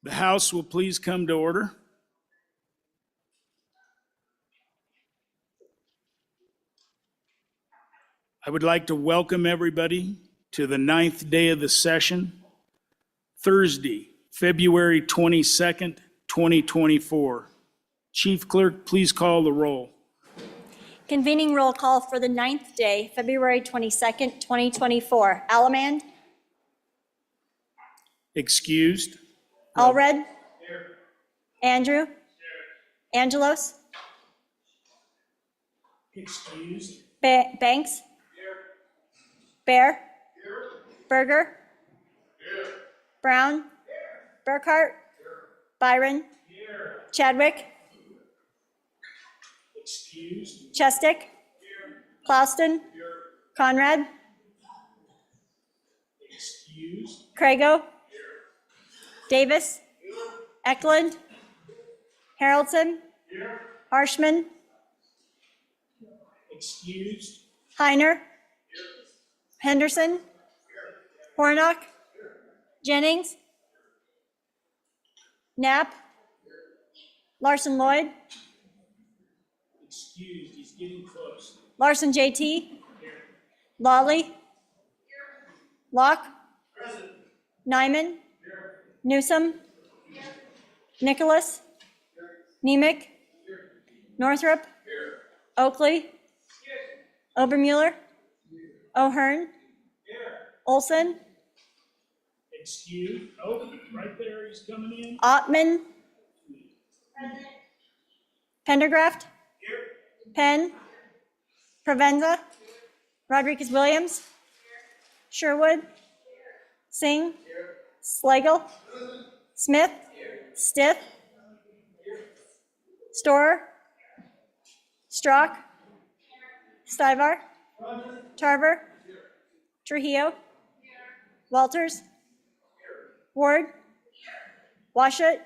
The House will please come to order. I would like to welcome everybody to the 9th day of the session, Thursday, February 22nd, 2024. Chief Clerk, please call the roll. Convening roll call for the 9th day, February 22nd, 2024. Allemand. Excused. Allred. Andrew. Angelos. Excused. Banks. Bear. Berger. Brown. Burkhart. Byron. Chadwick. Excused. Chestick. Clouston. Conrad. Excused. Crago. Davis. Eklund. Haraldson. Harshman. Excused. Heiner. Henderson. Hornock. Jennings. Knapp. Larson Lloyd. Excused. He's getting close. Larson JT. Lawley. Locke. Nyman. Newsom. Nicholas. Nemec. Northrup. Oakley. Obermuller. O'Hearn. Olson. Excused. Oh, right there, he's coming in. Ottman. Pendergraft. Penn. Provenza. Rodriguez Williams. Sherwood. Singh. Slagle. Smith. Stith. Storer. Strock. Stivar. Tarver. Trujillo. Walters. Ward. Washut.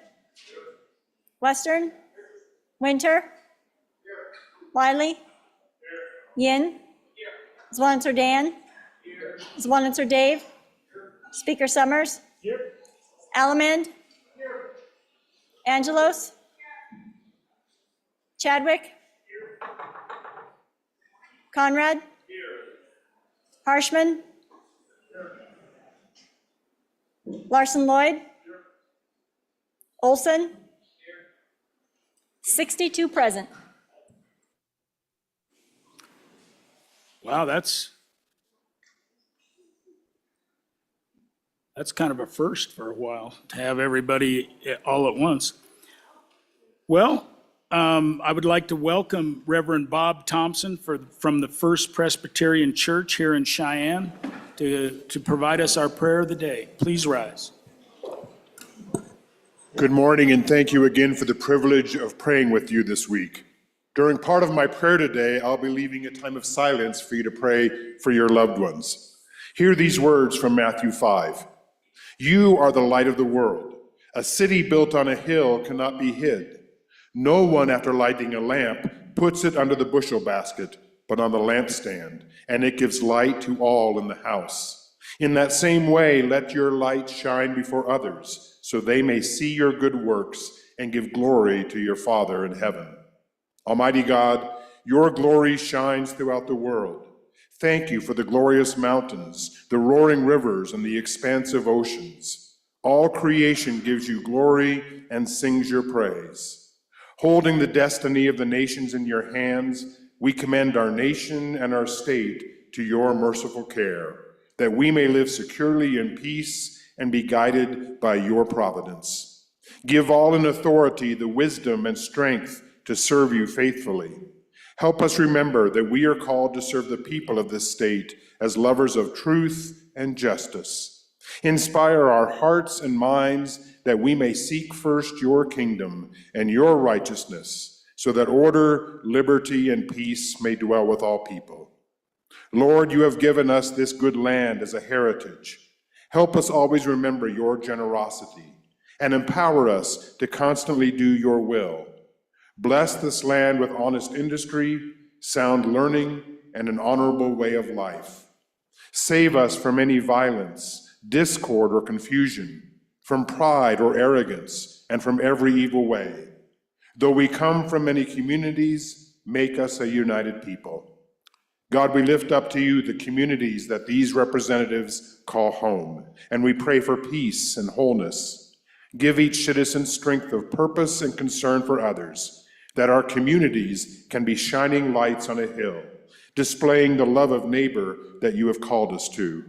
Western. Winter. Wiley. Yin. Zwanitzer Dan. Zwanitzer Dave. Speaker Summers. Allemand. Angelos. Chadwick. Conrad. Harshman. Larson Lloyd. Olson. 62 present. Wow, that's kind of a first for a while, to have everybody all at once. Well, I would like to welcome Reverend Bob Thompson from the First Presbyterian Church here in Cheyenne to provide us our prayer of the day. Please rise. Good morning, and thank you again for the privilege of praying with you this week. During part of my prayer today, I'll be leaving a time of silence for you to pray for your loved ones. Hear these words from Matthew 5. You are the light of the world. A city built on a hill cannot be hid. No one, after lighting a lamp, puts it under the bushel basket, but on the lampstand, and it gives light to all in the house. In that same way, let your light shine before others, so they may see your good works and give glory to your Father in heaven. Almighty God, your glory shines throughout the world. Thank you for the glorious mountains, the roaring rivers, and the expansive oceans. All creation gives you glory and sings your praise. Holding the destiny of the nations in your hands, we commend our nation and our state to your merciful care, that we may live securely in peace and be guided by your providence. Give all in authority the wisdom and strength to serve you faithfully. Help us remember that we are called to serve the people of this state as lovers of truth and justice. Inspire our hearts and minds that we may seek first your kingdom and your righteousness, so that order, liberty, and peace may dwell with all people. Lord, you have given us this good land as a heritage. Help us always remember your generosity and empower us to constantly do your will. Bless this land with honest industry, sound learning, and an honorable way of life. Save us from any violence, discord, or confusion. from pride or arrogance, and from every evil way. Though we come from many communities, make us a united people. God, we lift up to you the communities that these representatives call home, and we pray for peace and wholeness. Give each citizen strength of purpose and concern for others, that our communities can be shining lights on a hill, displaying the love of neighbor that you have called us to.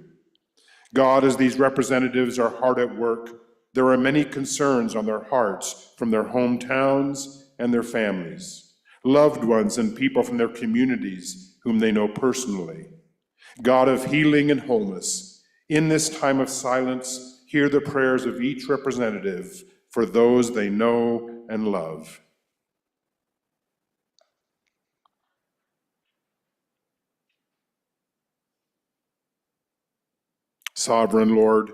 God, as these representatives are hard at work, there are many concerns on their hearts from their hometowns and their families, loved ones and people from their communities whom they know personally. God of healing and wholeness, in this time of silence, hear the prayers of each representative for those they know and love. Sovereign Lord,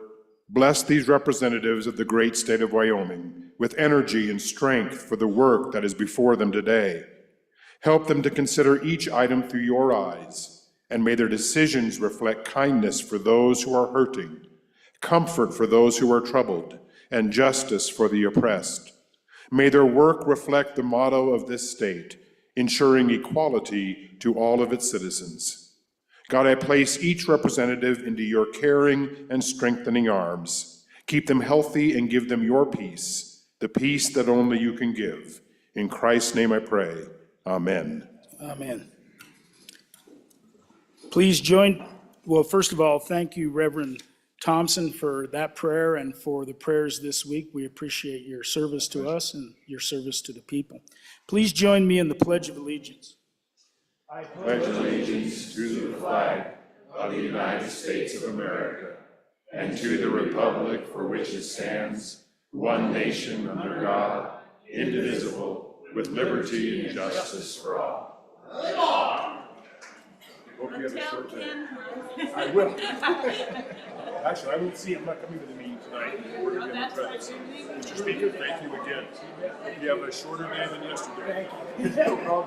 bless these representatives of the great state of Wyoming with energy and strength for the work that is before them today. Help them to consider each item through your eyes, and may their decisions reflect kindness for those who are hurting, comfort for those who are troubled, and justice for the oppressed. May their work reflect the motto of this state, ensuring equality to all of its citizens. God, I place each representative into your caring and strengthening arms. Keep them healthy and give them your peace, the peace that only you can give. In Christ's name I pray. Amen. Amen. Please join, well, first of all, thank you, Reverend Thompson, for that prayer and for the prayers this week. We appreciate your service to us and your service to the people. Please join me in the Pledge of Allegiance. I pledge allegiance to the flag of the United States of America and to the republic for which it stands, one nation under God, indivisible, with liberty and justice for all. Hope you have a short day. I will. Actually, I will see. I'm not coming to the meeting tonight. We're going to be in the presence. Mr. Speaker, thank you again. Hope you have a shorter day than yesterday.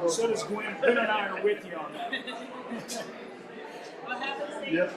So does Gwen. Gwen and I are with you on that. Yep.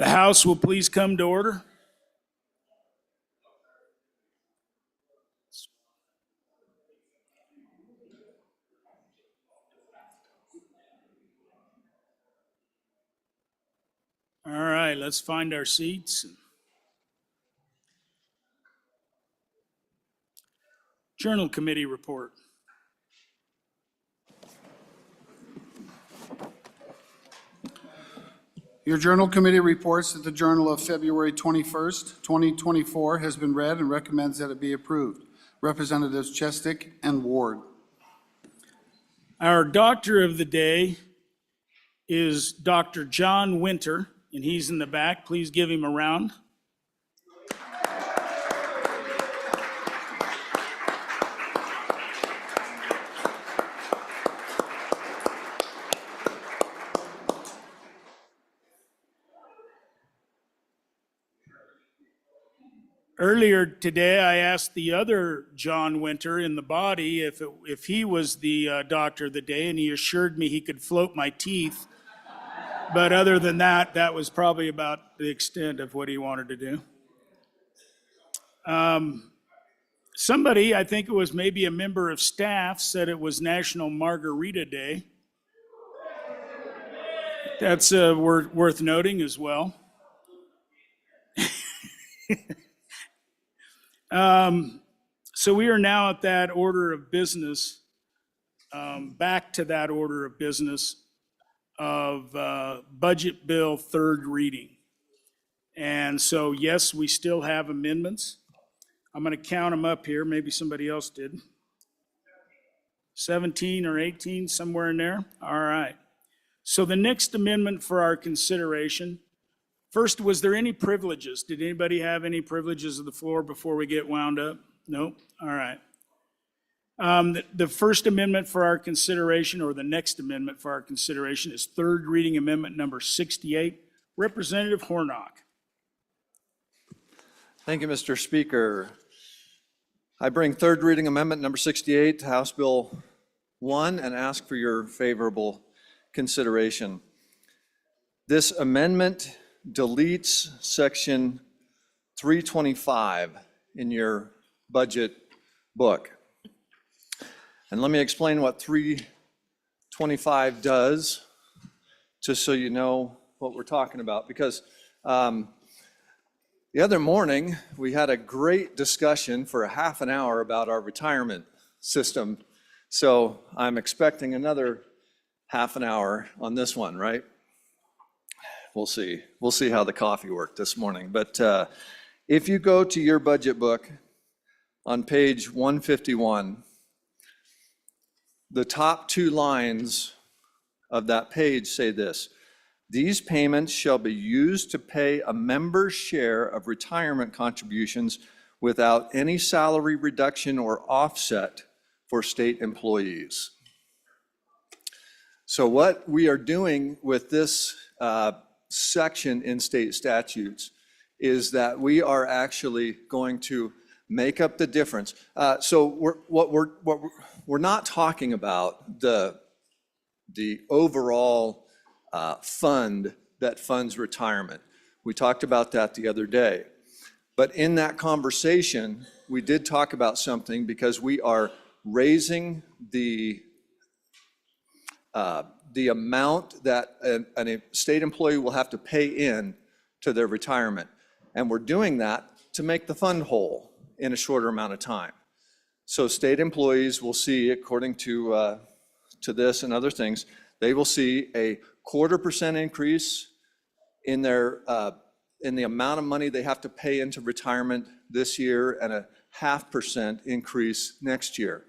The House will please come to order. All right, let's find our seats. Journal Committee report. Your Journal Committee reports that the Journal of February 21st, 2024 has been read and recommends that it be approved. Representatives Chestick and Ward. Our doctor of the day is Dr. John Winter, and he's in the back. Please give him a round. Earlier today, I asked the other John Winter in the body if he was the doctor of the day, and he assured me he could float my teeth. But other than that, that was probably about the extent of what he wanted to do. Somebody, I think it was maybe a member of staff, said it was National Margarita Day. That's worth noting as well. So we are now at that order of business, back to that order of business of budget bill third reading. And so, yes, we still have amendments. I'm going to count them up here. Maybe somebody else did. 17 or 18, somewhere in there. All right. So the next amendment for our consideration. First, was there any privileges? Did anybody have any privileges of the floor before we get wound up? No? All right. The first amendment for our consideration, or the next amendment for our consideration, is third reading amendment number 68. Representative Hornock. Thank you, Mr. Speaker. I bring third reading amendment number 68 to House Bill 1 and ask for your favorable consideration. This amendment deletes section 325 in your budget book. And let me explain what 325 does, just so you know what we're talking about. Because the other morning, we had a great discussion for a half an hour about our retirement system. So I'm expecting another half an hour on this one, right? We'll see. We'll see how the coffee worked this morning. But if you go to your budget book on page 151, the top two lines of that page say this: these payments shall be used to pay a member's share of retirement contributions without any salary reduction or offset for state employees. So what we are doing with this section in state statutes is that we are actually going to make up the difference. So we're not talking about the overall fund that funds retirement. We talked about that the other day. But in that conversation, we did talk about something, because we are raising the amount that a state employee will have to pay in to their retirement. And we're doing that to make the fund whole in a shorter amount of time. So state employees will see, according to this and other things, they will see a 0.25% increase in their in the amount of money they have to pay into retirement this year, and a 0.5% increase next year.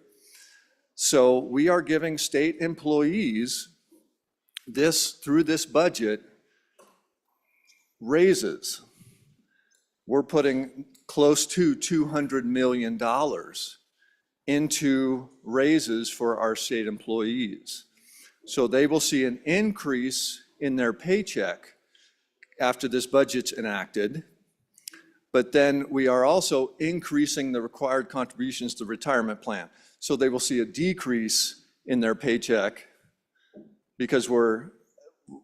So we are giving state employees through this budget raises. We're putting close to $200 million into raises for our state employees. So they will see an increase in their paycheck after this budget's enacted. But then we are also increasing the required contributions to the retirement plan. So they will see a decrease in their paycheck because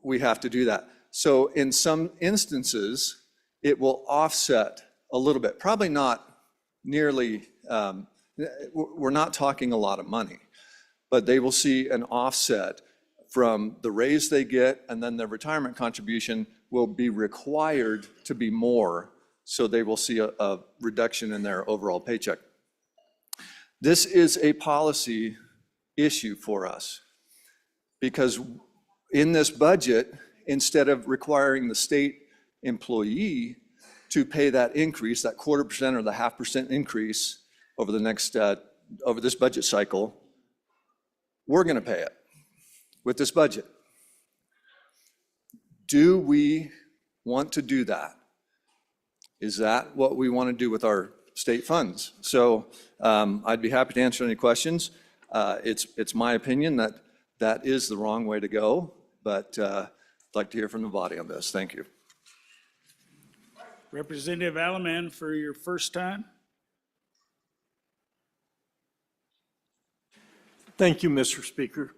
we have to do that. So in some instances, it will offset a little bit, probably not nearly, we're not talking a lot of money, but they will see an offset from the raise they get, and then their retirement contribution will be required to be more, so they will see a reduction in their overall paycheck. This is a policy issue for us, because in this budget, instead of requiring the state employee to pay that increase, that 1/4% or the 0.5% increase over the next, over this budget cycle, we're gonna pay it with this budget. Do we want to do that? Is that what we want to do with our state funds? So I'd be happy to answer any questions. It's my opinion that that is the wrong way to go, but I'd like to hear from the body on this. Thank you. Representative Alaman, for your first time. Thank you, Mr. Speaker.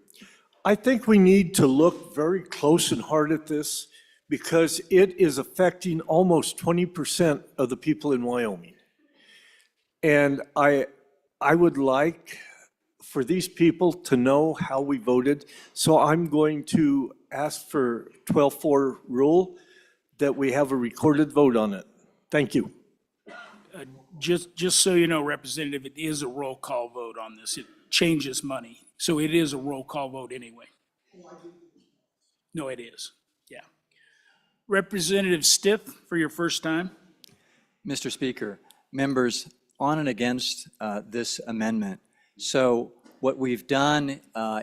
I think we need to look very close and hard at this because it is affecting almost 20% of the people in Wyoming. And I would like for these people to know how we voted. So I'm going to ask for 12-4 rule that we have a recorded vote on it. Thank you. Just so you know, Representative, it is a roll call vote on this. It changes money. So it is a roll call vote anyway. No, it is. Yeah. Representative Stiff, for your first time. Mr. Speaker, members, on and against this amendment. So what we've done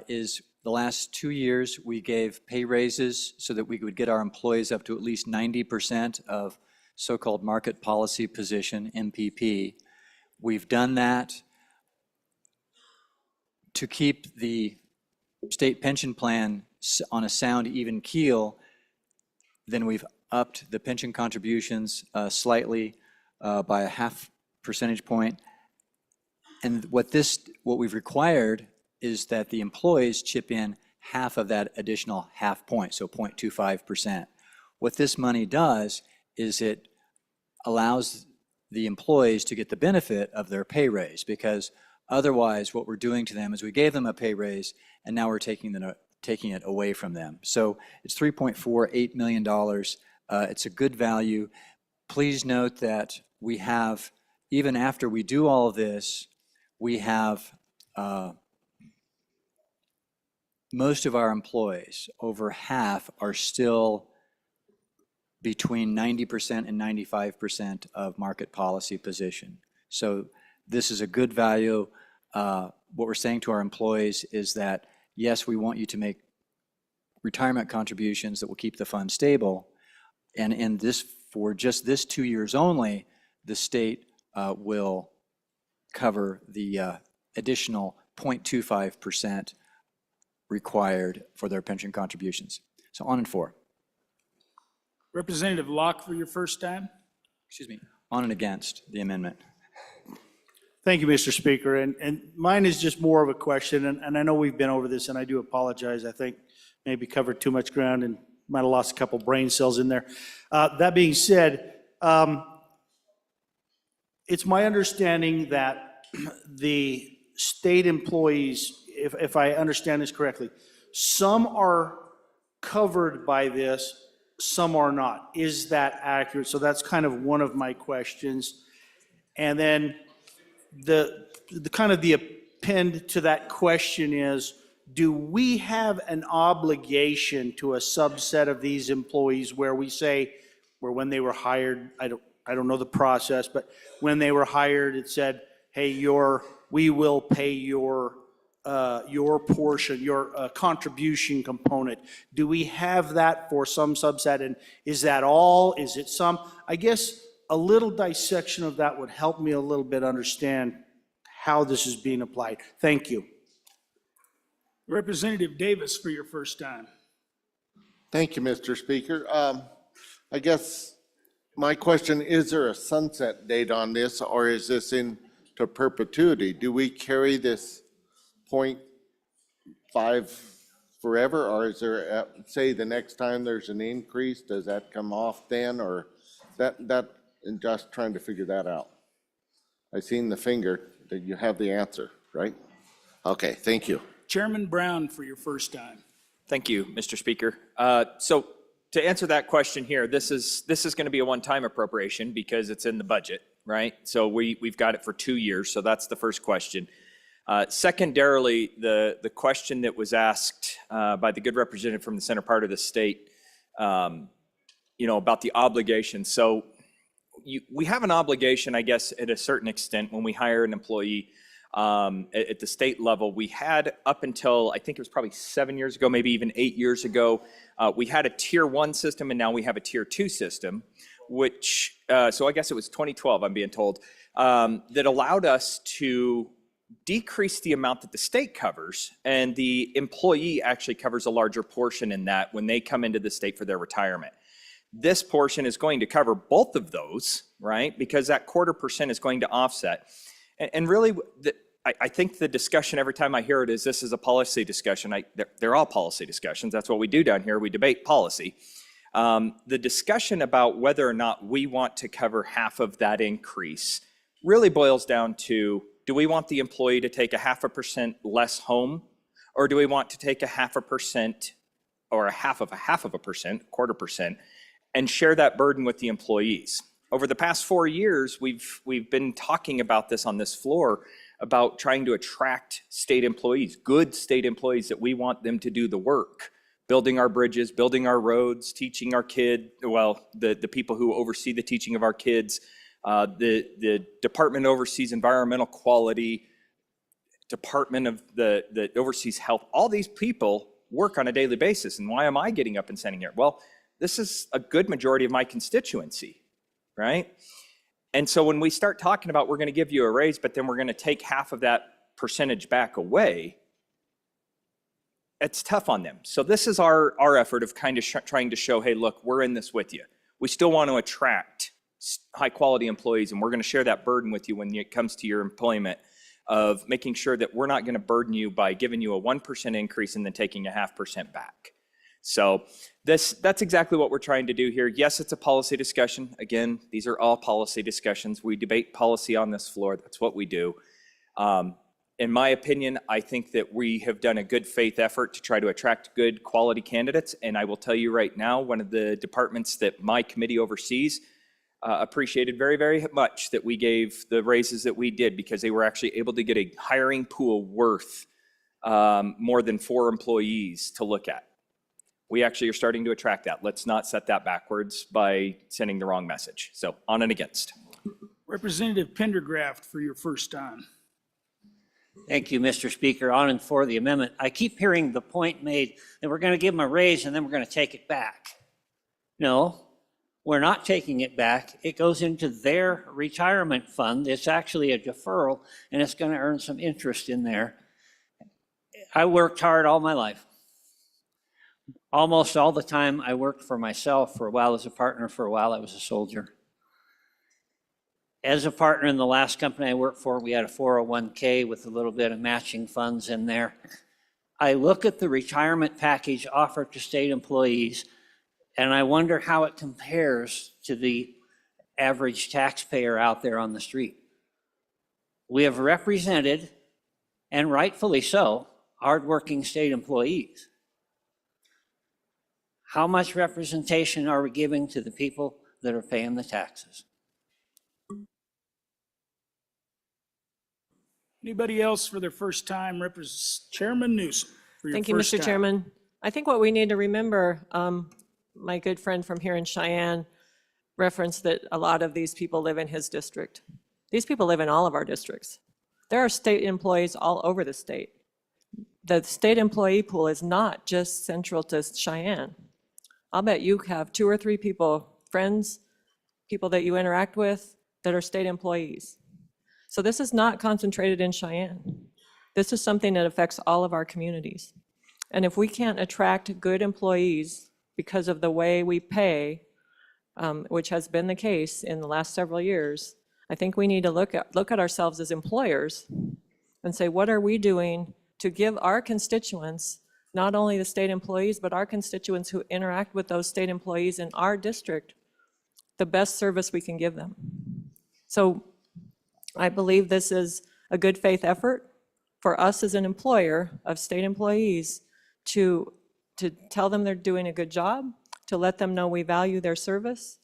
is the last 2 years, we gave pay raises so that we would get our employees up to at least 90% of so-called market policy position, MPP. We've done that to keep the state pension plan on a sound, even keel. Then we've upped the pension contributions slightly by a 0.5 percentage point. And what we've required is that the employees chip in half of that additional 0.5 point, so 0.25%. What this money does is it allows the employees to get the benefit of their pay raise, because otherwise what we're doing to them is we gave them a pay raise and now we're taking it away from them. So it's $3.48 million. It's a good value. Please note that we have, even after we do all of this, we have most of our employees, over half, are still between 90% and 95% of market policy position. So this is a good value. What we're saying to our employees is that, yes, we want you to make retirement contributions that will keep the fund stable. And in this, for just this 2 years only, the state will cover the additional 0.25% required for their pension contributions. So on and for. Representative Locke, for your first time. Excuse me, on and against the amendment. Thank you, Mr. Speaker. And mine is just more of a question, and I know we've been over this, and I do apologize. I think maybe covered too much ground and might have lost a couple brain cells in there. That being said, it's my understanding that the state employees, if I understand this correctly, some are covered by this, some are not. Is that accurate? So that's kind of one of my questions. And then the kind of the append to that question is, do we have an obligation to a subset of these employees where we say, where when they were hired, I don't know the process, but when they were hired, it said, hey, we will pay your portion, your contribution component. Do we have that for some subset? And is that all? Is it some? I guess a little dissection of that would help me a little bit understand how this is being applied. Thank you. Representative Davis, for your first time. Thank you, Mr. Speaker. I guess my question, is there a sunset date on this, or is this into perpetuity? Do we carry this 0.5 forever, or is there, say, the next time there's an increase, does that come off then, or and just trying to figure that out? I seen the finger, that you have the answer, right? Okay, thank you. Chairman Brown for your first time. Thank you, Mr. Speaker. So to answer that question here, this is going to be a one-time appropriation because it's in the budget, right? So we've got it for 2 years, so that's the first question. Secondarily, the question that was asked by the good representative from the center part of the state, about the obligation. So we have an obligation, I guess, at a certain extent when we hire an employee at the state level. We had up until, I think it was probably 7 years ago, maybe even 8 years ago, we had a tier 1 system, and now we have a tier 2 system, which, so I guess it was 2012, I'm being told, that allowed us to decrease the amount that the state covers, and the employee actually covers a larger portion in that when they come into the state for their retirement. This portion is going to cover both of those, right? Because that 0.25% is going to offset. And really, I think the discussion every time I hear it is this is a policy discussion. They're all policy discussions. That's what we do down here. We debate policy. The discussion about whether or not we want to cover half of that increase really boils down to, do we want the employee to take a 0.5% less home, or do we want to take a 0.5% or a half of a 0.25%, and share that burden with the employees? Over the past 4 years, we've been talking about this on this floor, about trying to attract state employees, good state employees that we want them to do the work, building our bridges, building our roads, teaching our the people who oversee the teaching of our kids. The department oversees environmental quality, department of that oversees health. All these people work on a daily basis. And why am I getting up and sending it? Well, this is a good majority of my constituency, right? And so when we start talking about we're going to give you a raise, but then we're going to take half of that percentage back away, it's tough on them. So this is our effort of kind of trying to show, hey, look, we're in this with you. We still want to attract high quality employees, and we're going to share that burden with you when it comes to your employment, of making sure that we're not going to burden you by giving you a 1% increase and then taking a 0.5% back. So that's exactly what we're trying to do here. Yes, it's a policy discussion. Again, these are all policy discussions. We debate policy on this floor. That's what we do. In my opinion, I think that we have done a good faith effort to try to attract good quality candidates. And I will tell you right now, one of the departments that my committee oversees appreciated very, very much that we gave the raises that we did, because they were actually able to get a hiring pool worth more than 4 employees to look at. We actually are starting to attract that. Let's not set that backwards by sending the wrong message. So on and against. Representative Pendergraft for your first time. Thank you, Mr. Speaker. On and for the amendment. I keep hearing the point made that we're going to give them a raise and then we're going to take it back. No, we're not taking it back. It goes into their retirement fund. It's actually a deferral, and it's going to earn some interest in there. I worked hard all my life. Almost all the time I worked for myself. For a while as a partner, for a while I was a soldier. As a partner in the last company I worked for, we had a 401k with a little bit of matching funds in there. I look at the retirement package offered to state employees, and I wonder how it compares to the average taxpayer out there on the street. We have represented, and rightfully so, hardworking state employees. How much representation are we giving to the people that are paying the taxes? Anybody else for their first time? Chairman Newsom for your Thank you, first Mr. time. Chairman. I think what we need to remember, my good friend from here in Cheyenne referenced that a lot of these people live in his district. These people live in all of our districts. There are state employees all over the state. The state employee pool is not just central to Cheyenne. I'll bet you have 2 or 3 people, friends, people that you interact with, that are state employees. So this is not concentrated in Cheyenne. This is something that affects all of our communities. And if we can't attract good employees because of the way we pay, which has been the case in the last several years, I think we need to look at ourselves as employers and say, what are we doing to give our constituents not only the state employees, but our constituents who interact with those state employees in our district, the best service we can give them. So I believe this is a good faith effort for us as an employer of state employees to tell them they're doing a good job, to let them know we value their service,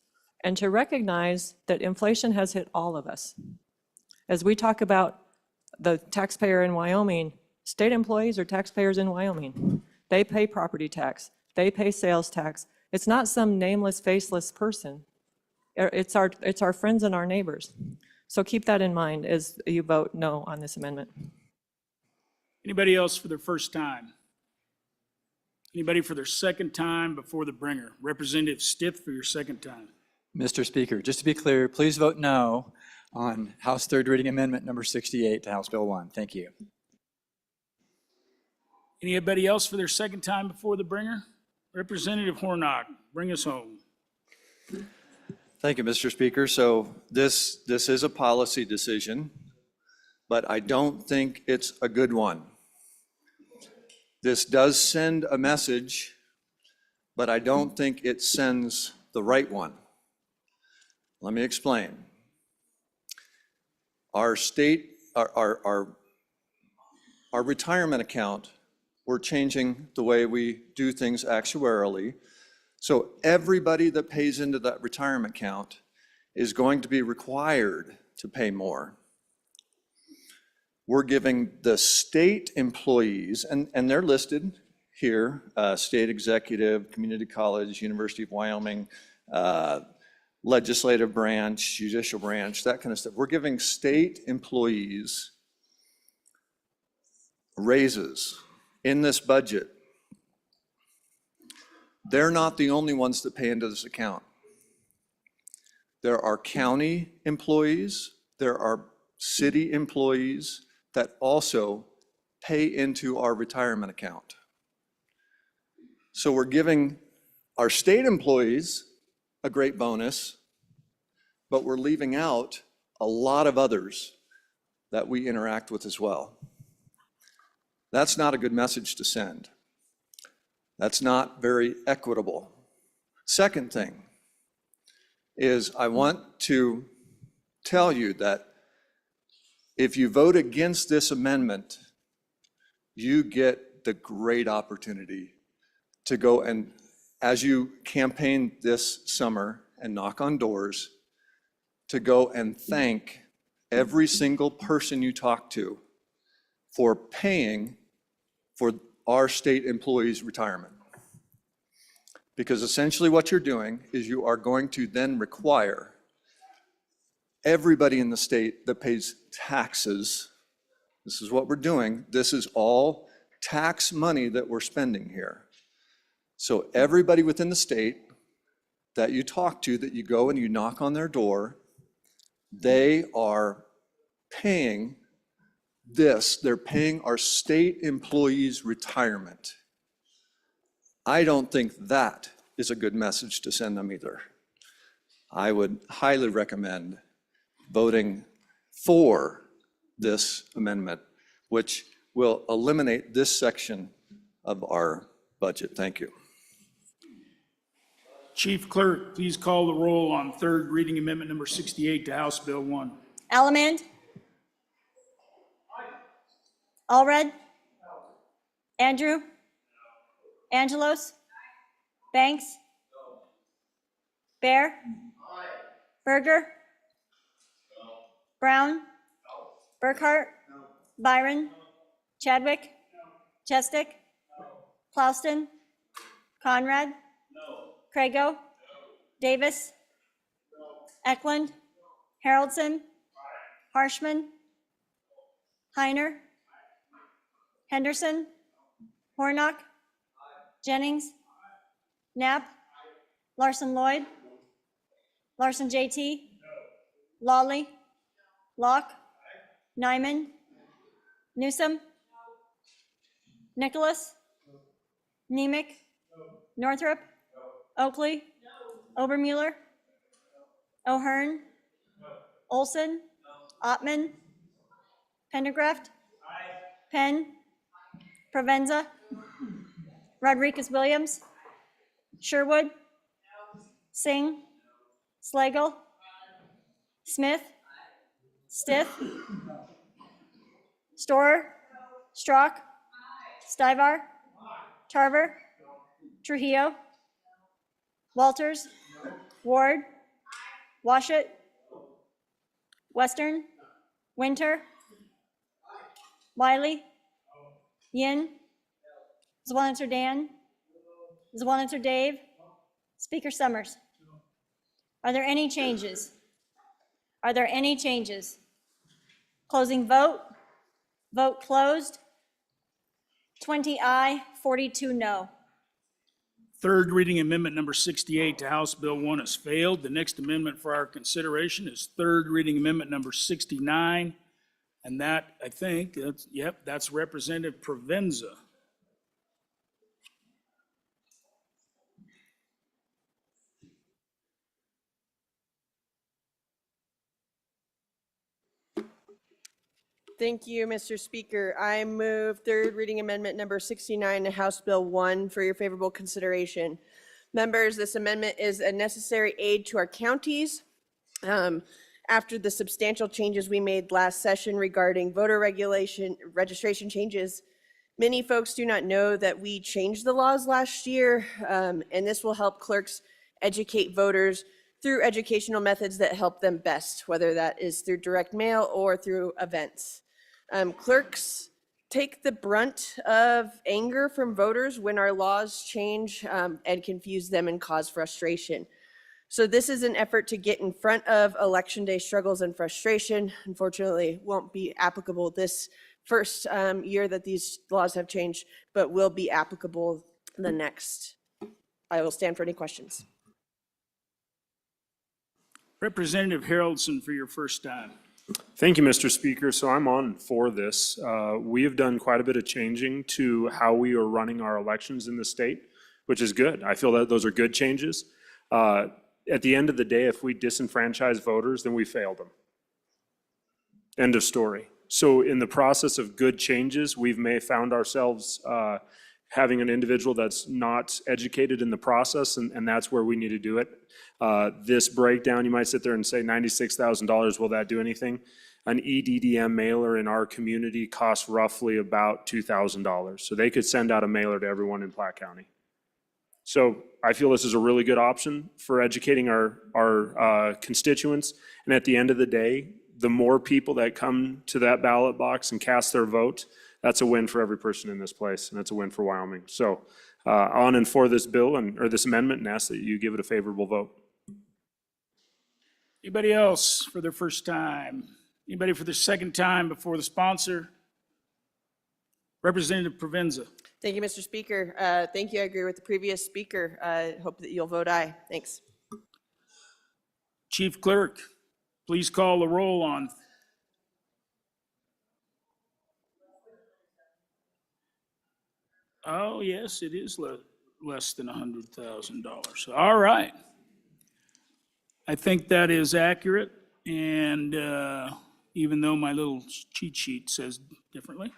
and to recognize that inflation has hit all of us. As we talk about the taxpayer in Wyoming, state employees are taxpayers in Wyoming. They pay property tax, they pay sales tax. It's not some nameless, faceless person. It's our friends and our neighbors. So keep that in mind as you vote no on this amendment. Anybody else for their first time? Anybody for their second time before the bringer? Representative Stiff for your second time. Mr. Speaker, just to be clear, please vote no on House third reading amendment number 68 to House Bill 1. Thank you. Anybody else for their second time before the bringer? Representative Hornock, bring us home. Thank you, Mr. Speaker. So this is a policy decision, but I don't think it's a good one. This does send a message, but I don't think it sends the right one. Let me explain. Our retirement account, we're changing the way we do things actuarially. So everybody that pays into that retirement account is going to be required to pay more. We're giving the state employees, and they're listed here, state executive, community college, University of Wyoming, legislative branch, judicial branch, that kind of stuff. We're giving state employees raises in this budget. They're not the only ones that pay into this account. There are county employees, there are city employees that also pay into our retirement account. So we're giving our state employees a great bonus, but we're leaving out a lot of others that we interact with as well. That's not a good message to send. That's not very equitable. Second thing is I want to tell you that if you vote against this amendment, you get the great opportunity to go and, as you campaign this summer and knock on doors, to go and thank every single person you talk to for paying for our state employees' retirement. Because essentially what you're doing is you are going to then require everybody in the state that pays taxes, this is what we're doing, this is all tax money that we're spending here. So everybody within the state that you talk to, that you go and you knock on their door, they are paying this, they're paying our state employees' retirement. I don't think that is a good message to send them either. I would highly recommend voting for this amendment, which will eliminate this section of our budget. Thank you. Chief Clerk, please call the roll on third reading amendment number 68 to House Bill 1. Allemande? Allred? Andrew? Angelos? Banks? Bear? Berger? Brown? Burkhart? Byron? Chadwick? Chestick? Plouston? Conrad? Crago? Davis? Eklund? Haroldson? Harshman? Heiner? Henderson? Hornock? Jennings? Knapp? Larson Lloyd? Larson JT? Lawley? Locke? Nyman? Newsom? Nicholas? Nemec? Northrop? Oakley? Obermueller? O'Hearn? Olson? Ottman? Pendergraft? Penn? Provenza? Rodriguez Williams? Sherwood? Singh? Slagle? Smith? Stiff? Storer? Strock? Stivar? Tarver? Trujillo? Walters? Ward? Washut? Western? Winter? Wiley? Yin? Zwaniter Dan? Zwaniter Dave? Speaker Summers? Are there any changes? Are there any changes? Closing vote. Vote closed. 20 aye, 42 no. Third reading amendment number 68 to House Bill 1 has failed. The next amendment for our consideration is third reading amendment number 69. And that, I think, that's Representative Provenza. Thank you, Mr. Speaker. I move third reading amendment number 69 to House Bill 1 for your favorable consideration. Members, this amendment is a necessary aid to our counties. After the substantial changes we made last session regarding voter registration changes, many folks do not know that we changed the laws last year, and this will help clerks educate voters through educational methods that help them best, whether that is through direct mail or through events. Clerks take the brunt of anger from voters when our laws change and confuse them and cause frustration. So this is an effort to get in front of election day struggles and frustration. Unfortunately, won't be applicable this first year that these laws have changed, but will be applicable the next. I will stand for any questions. Representative Haroldson for your first time. Thank you, Mr. Speaker. So I'm on for this. We have done quite a bit of changing to how we are running our elections in the state, which is good. I feel that those are good changes. At the end of the day, if we disenfranchise voters, then we failed them. End of story. So in the process of good changes, we've found ourselves having an individual that's not educated in the process, and that's where we need to do it. This breakdown, you might sit there and say $96,000, will that do anything? An EDDM mailer in our community costs roughly about $2,000. So they could send out a mailer to everyone in Platte County. So I feel this is a really good option for educating our constituents. And at the end of the day, the more people that come to that ballot box and cast their vote, that's a win for every person in this place, and that's a win for Wyoming. So on and for this bill or this amendment, and ask that you give it a favorable vote. Anybody else for their first time? Anybody for the second time before the sponsor? Representative Provenza. Thank you, Mr. Speaker. Thank you. I agree with the previous speaker. I hope that you'll vote aye. Thanks. Chief Clerk, please call the roll on. Oh, yes, it is less than $100,000. All right. I think that is accurate, and even though my little cheat sheet says differently.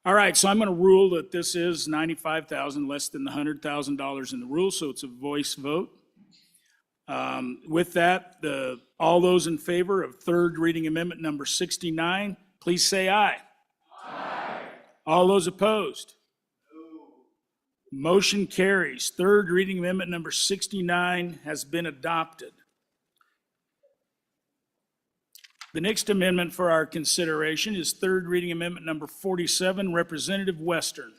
All right, so I'm going to rule that this is $95,000, less than the $100,000 in the rule, so it's a voice vote. With that, all those in favor of third reading amendment number 69, please say aye. Aye. All those opposed? No. Motion carries. Third reading amendment number 69 has been adopted. The next amendment for our consideration is third reading amendment number 47, Representative Western.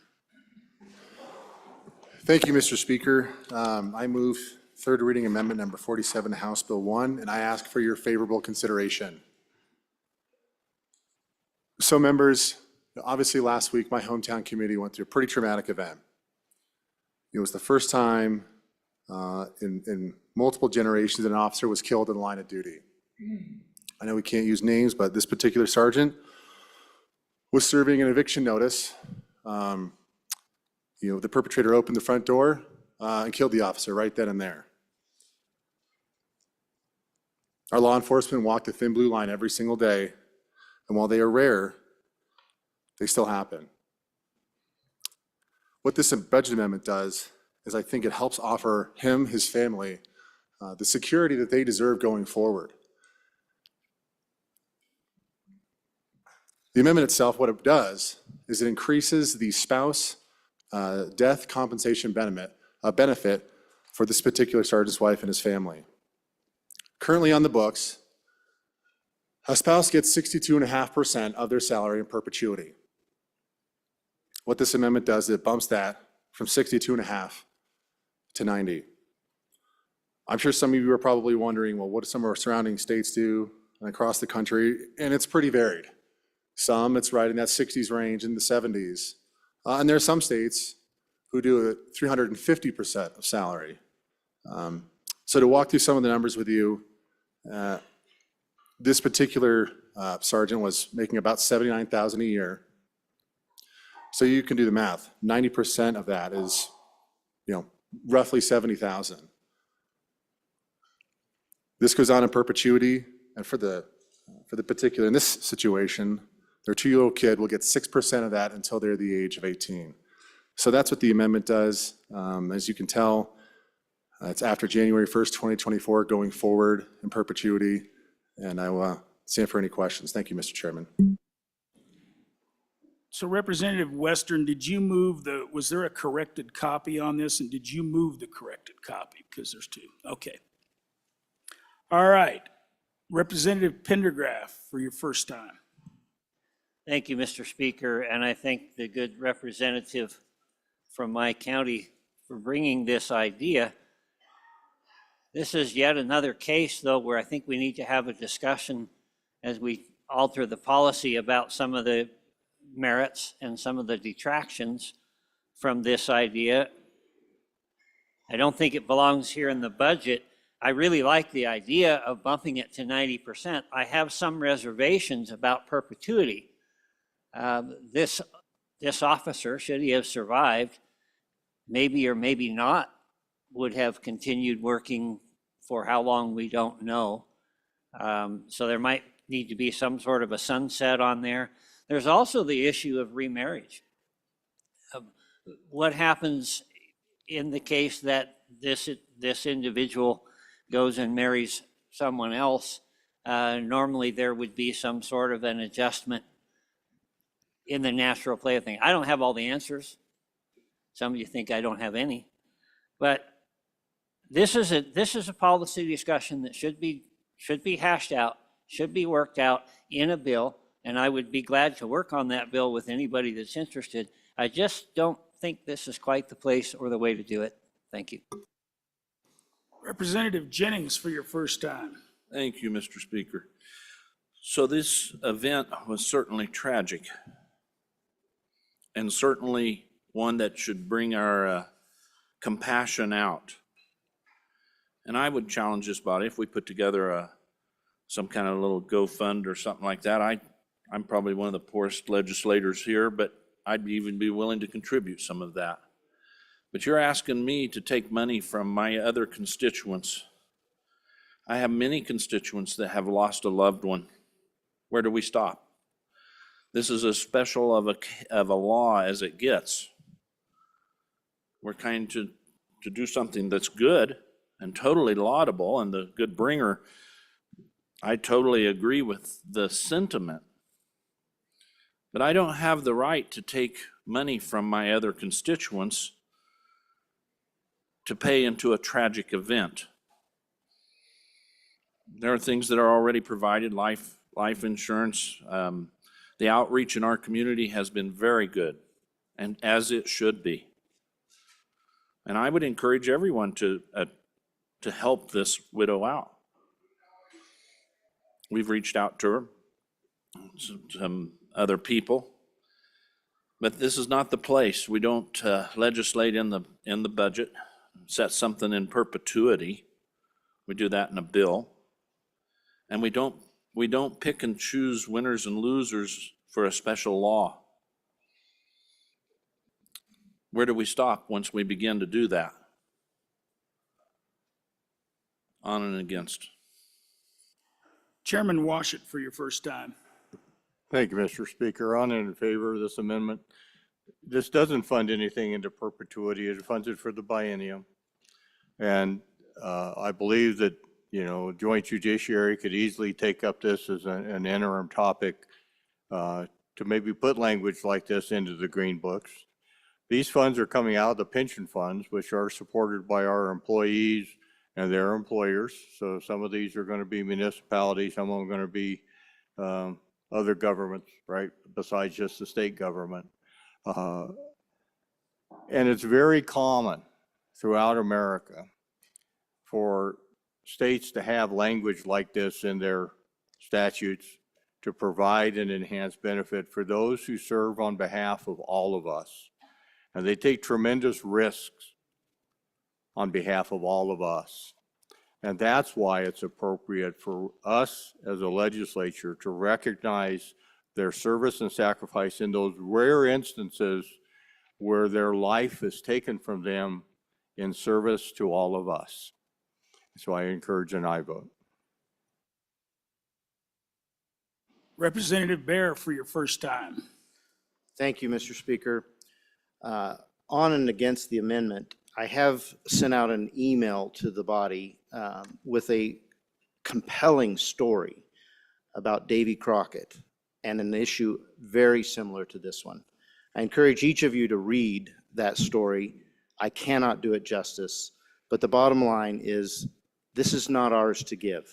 Thank you, Mr. Speaker. I move third reading amendment number 47 to House Bill 1, and I ask for your favorable consideration. So members, obviously last week my hometown community went through a pretty traumatic event. It was the first time in multiple generations that an officer was killed in the line of duty. I know we can't use names, but this particular sergeant was serving an eviction notice. The perpetrator opened the front door and killed the officer right then and there. Our law enforcement walk the thin blue line every single day, and while they are rare, they still happen. What this budget amendment does is I think it helps offer him, his family, the security that they deserve going forward. The amendment itself, what it does is it increases the spouse death compensation benefit for this particular sergeant's wife and his family. Currently on the books, a spouse gets 62.5% of their salary in perpetuity. What this amendment does is it bumps that from 62.5 to 90. I'm sure some of you are probably wondering, well, what do some of our surrounding states do and across the country? And it's pretty varied. Some, it's right in that 60s range, in the 70s. And there are some states who do it 350% of salary. So to walk through some of the numbers with you, this particular sergeant was making about $79,000 a year. So you can do the math. 90% of that is, roughly $70,000. This goes on in perpetuity, and for the particular, in this situation, their 2-year-old kid will get 6% of that until they're the age of 18. So that's what the amendment does. As you can tell, it's after January 1st, 2024, going forward in perpetuity. And I will stand for any questions. Thank you, Mr. Chairman. So Representative Western, did you move was there a corrected copy on this, and did you move the corrected copy? Because there's two. Okay. All right. Representative Pendergraft for your first time. Thank you, Mr. Speaker, and I thank the good representative from my county for bringing this idea. This is yet another case, though, where I think we need to have a discussion as we alter the policy about some of the merits and some of the detractions from this idea. I don't think it belongs here in the budget. I really like the idea of bumping it to 90%. I have some reservations about perpetuity. This officer, should he have survived, maybe or maybe not, would have continued working for how long we don't know. So there might need to be some sort of a sunset on there. There's also the issue of remarriage. What happens in the case that this individual goes and marries someone else? Normally there would be some sort of an adjustment in the natural play of things. I don't have all the answers. Some of you think I don't have any. But this is a policy discussion that should be hashed out, should be worked out in a bill, and I would be glad to work on that bill with anybody that's interested. I just don't think this is quite the place or the way to do it. Thank you. Representative Jennings for your first time. Thank you, Mr. Speaker. So this event was certainly tragic, and certainly one that should bring our compassion out. And I would challenge this body, if we put together some kind of little GoFund or something like that. I'm probably one of the poorest legislators here, but I'd even be willing to contribute some of that. But you're asking me to take money from my other constituents. I have many constituents that have lost a loved one. Where do we stop? This is as special of a law as it gets. We're trying to do something that's good and totally laudable, and the good bringer, I totally agree with the sentiment. But I don't have the right to take money from my other constituents to pay into a tragic event. There are things that are already provided, life insurance. The outreach in our community has been very good, and as it should be. And I would encourage everyone to help this widow out. We've reached out to her, some other people, but this is not the place. We don't legislate in the budget, set something in perpetuity. We do that in a bill, and we don't pick and choose winners and losers for a special law. Where do we stop once we begin to do that? On and against. Chairman Washut for your first time. Thank you, Mr. Speaker. On and in favor of this amendment. this doesn't fund anything into perpetuity. It funds it for the biennium. And I believe that, Joint Judiciary could easily take up this as an interim topic to maybe put language like this into the green books. These funds are coming out of the pension funds, which are supported by our employees and their employers. So some of these are going to be municipalities, some of them are going to be other governments, right, besides just the state government. And it's very common throughout America for states to have language like this in their statutes to provide an enhanced benefit for those who serve on behalf of all of us. And they take tremendous risks on behalf of all of us. And that's why it's appropriate for us as a legislature to recognize their service and sacrifice in those rare instances where their life is taken from them in service to all of us. So I encourage an aye vote. Representative Bear for your first time. Thank you, Mr. Speaker. On and against the amendment, I have sent out an email to the body with a compelling story about Davy Crockett and an issue very similar to this one. I encourage each of you to read that story. I cannot do it justice, but the bottom line is this is not ours to give.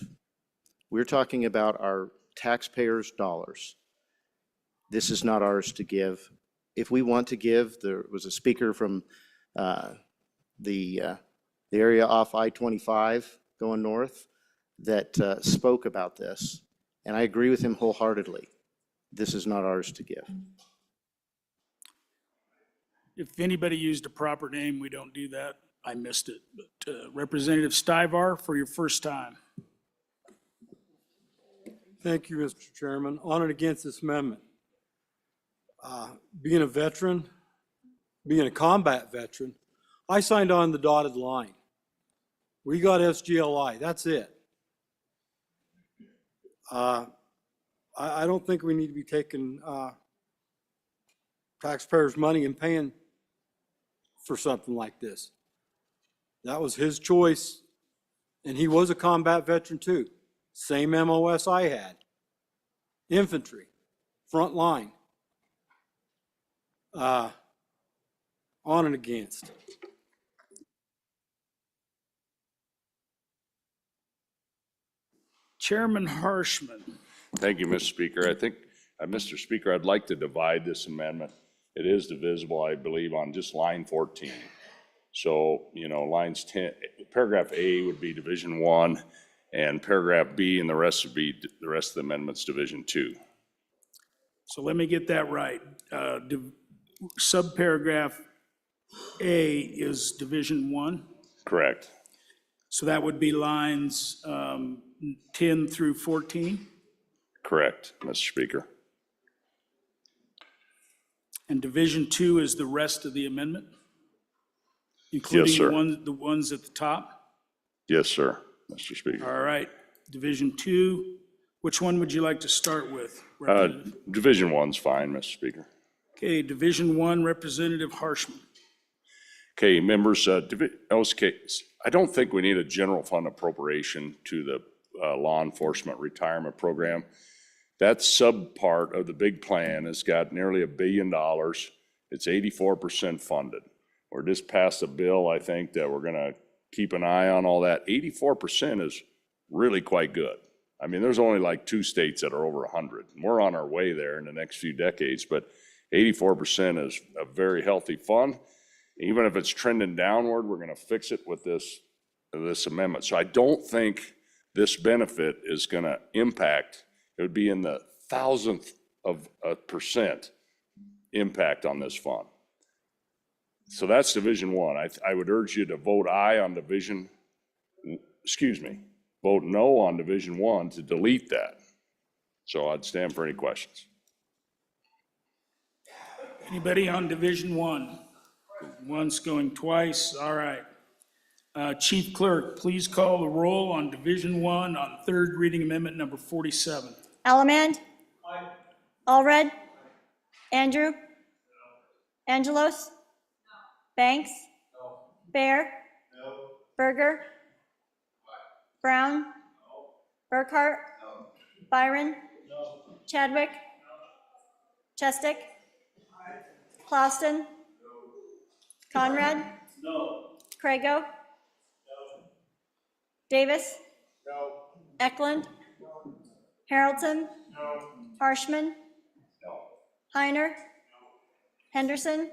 We're talking about our taxpayers' dollars. This is not ours to give. If we want to give, there was a speaker from the area off I-25 going north that spoke about this, and I agree with him wholeheartedly. This is not ours to give. If anybody used a proper name, we don't do that. I missed it. But Representative Stivar for your first time. Thank you, Mr. Chairman. On and against this amendment. Being a veteran, being a combat veteran, I signed on the dotted line. We got SGLI, that's it. I don't think we need to be taking taxpayers' money and paying for something like this. That was his choice, and he was a combat veteran too. Same MOS I had. Infantry, front line. On and against. Chairman Harshman. Thank you, Mr. Speaker. I think, Mr. Speaker, I'd like to divide this amendment. It is divisible, I believe, on just line 14. So, lines 10, paragraph A would be Division 1, and paragraph B and the rest would be the rest of the amendments Division 2. So let me get that right. Subparagraph A is Division 1. Correct. So that would be lines 10 through 14. Correct, Mr. Speaker. And Division 2 is the rest of the amendment? Including Yes, sir. the ones at the top? Yes, sir, Mr. Speaker. All right. Division 2, which one would you like to start with? Representative? Division 1's fine, Mr. Speaker. Okay, Division 1, Representative Harshman. Okay, members, I don't think we need a general fund appropriation to the law enforcement retirement program. That subpart of the big plan has got nearly $1 billion. It's 84% funded. We're just passed a bill, I think, that we're gonna keep an eye on all that. 84% is really quite good. I mean, there's only like 2 states that are over 100. We're on our way there in the next few decades, but 84% is a very healthy fund. Even if it's trending downward, we're gonna fix it with this amendment. So I don't think this benefit is gonna impact, it would be in the 1,000th of a percent impact on this fund. So that's Division 1. I would urge you to vote aye on vote no on Division 1 to delete that. So I'd stand for any questions. Anybody on Division 1? Once going twice, all right. Chief Clerk, please call the roll on Division 1 on third reading amendment number 47. Allemand? Aye. Allred? Andrew? Angelos? Banks? Bear? Berger? Brown? Burkhart? Byron? Chadwick? Chestick? Clausen? Conrad? Crago? Davis? Eklund? Harrelson? Harshman? Heiner? Henderson?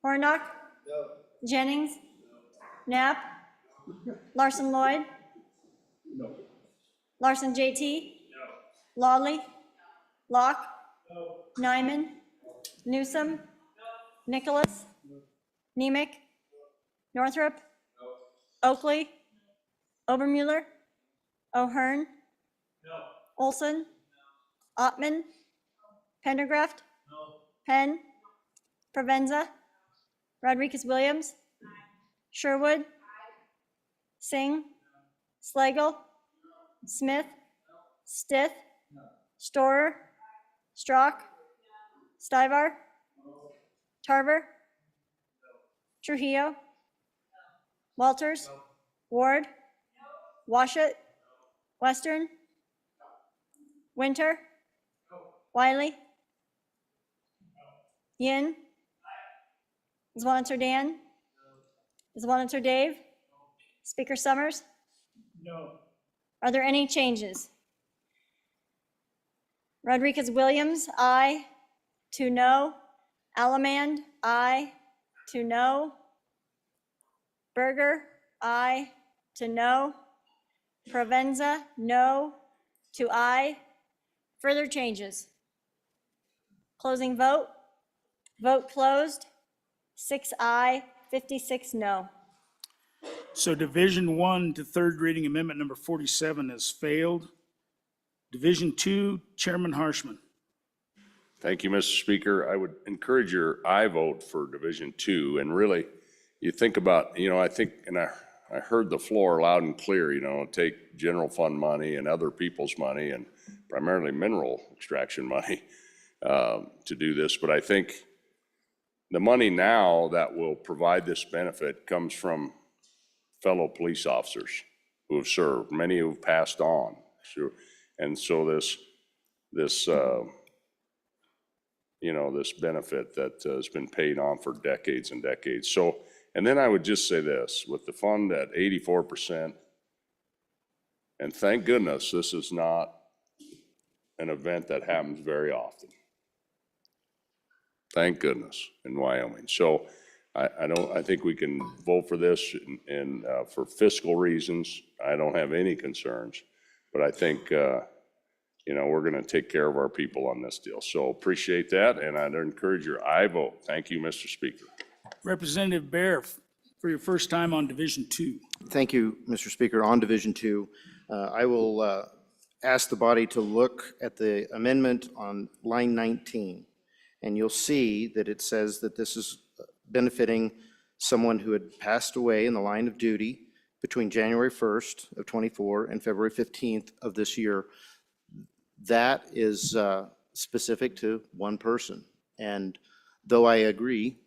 Hornock? Jennings? Knapp? Larson Lloyd? Larson JT? Lawley? Locke? Nyman? Newsom? Nicholas? Nemec? Northrup? Oakley? Obermuller? O'Hearn? Olson? Ottman? Pendergraft? Penn? Provenza? Rodriguez Williams? Sherwood? Singh? Slagle? Smith? Stith? Storer? Strock? Stivar? Tarver? Trujillo? Walters? Ward? Washut? Western? Winter? Wiley? Yin? Zwaniter Dan? Zwaniter Dave? Speaker Summers? No. Are there any changes? Rodriguez Williams, aye. 2 no. Allemand, aye. 2 no. Berger, aye. 2 no. Provenza, no. 2 aye. Further changes? Closing vote. Vote closed. 6 aye, 56 no. So Division 1 to third reading amendment number 47 has failed. Division 2, Chairman Harshman. Thank you, Mr. Speaker. I would encourage your aye vote for Division 2. And really, you think about, I think, and I heard the floor loud and clear, take general fund money and other people's money and primarily mineral extraction money to do this. But I think the money now that will provide this benefit comes from fellow police officers who have served, many who have passed on. And so this benefit that has been paid on for decades and decades. So, and then I would just say this, with the fund at 84%, and thank goodness this is not an event that happens very often. Thank goodness in Wyoming. So I think we can vote for this and for fiscal reasons. I don't have any concerns, but I think, we're going to take care of our people on this deal. So appreciate that, and I'd encourage your aye vote. Thank you, Mr. Speaker. Representative Bear, for your first time on Division 2. Thank you, Mr. Speaker. On Division 2, I will ask the body to look at the amendment on line 19, and you'll see that it says that this is benefiting someone who had passed away in the line of duty between January 1st of 24 and February 15th of this year. That is specific to one person. And though I agree,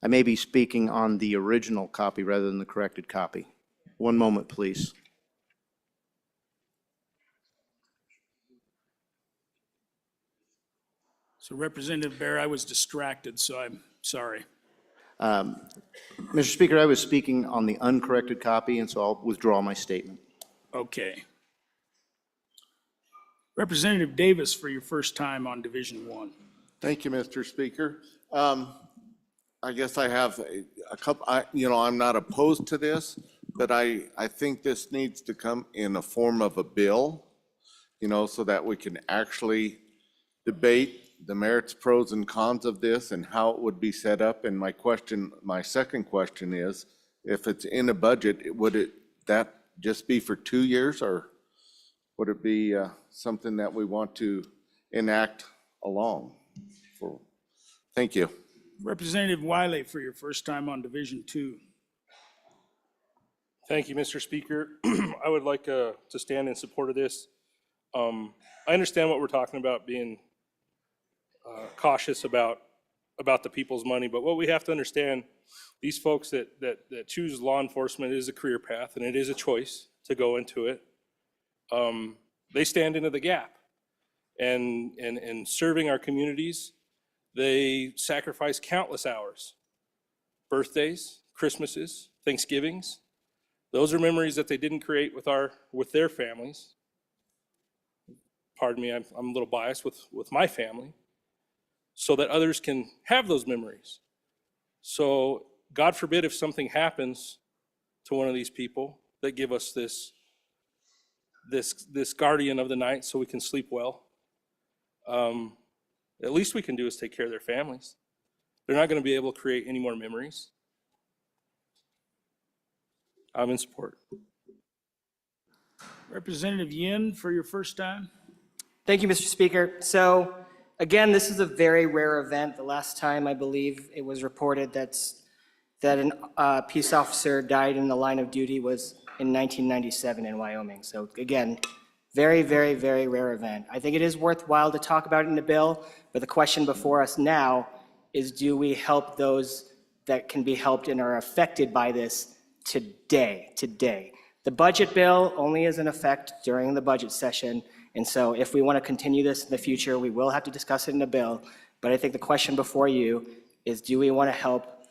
I may be speaking on the original copy rather than the corrected copy. One moment, please. So Representative Bear, I was distracted, so I'm sorry. Mr. Speaker, I was speaking on the uncorrected copy, and so I'll withdraw my statement. Okay. Representative Davis, for your first time on Division 1. Thank you, Mr. Speaker. I guess I have a couple, I'm not opposed to this, but I think this needs to come in the form of a bill, so that we can actually debate the merits, pros, and cons of this and how it would be set up. And my second question is, if it's in a budget, would that just be for 2 years, or would it be something that we want to enact along? Thank you. Representative Wiley, for your first time on Division 2. Thank you, Mr. Speaker. I would like to stand in support of this. I understand what we're talking about, being cautious about the people's money, but what we have to understand, these folks that choose law enforcement is a career path, and it is a choice to go into it. They stand into the gap, and in serving our communities, they sacrifice countless hours. Birthdays, Christmases, Thanksgivings, those are memories that they didn't create with their families. Pardon me, I'm a little biased with my family, so that others can have those memories. So God forbid if something happens to one of these people, that give us this guardian of the night so we can sleep well. At least we can do is take care of their families. They're not going to be able to create any more memories. I'm in support. Representative Yin for your first time. Thank you, Mr. Speaker. So again, this is a very rare event. The last time I believe it was reported that a peace officer died in the line of duty was in 1997 in Wyoming. So again, very, very, very rare event. I think it is worthwhile to talk about it in the bill, but the question before us now is, do we help those that can be helped and are affected by this today? The budget bill only is in effect during the budget session, and so if we want to continue this in the future, we will have to discuss it in the bill. But I think the question before you is, do we want to help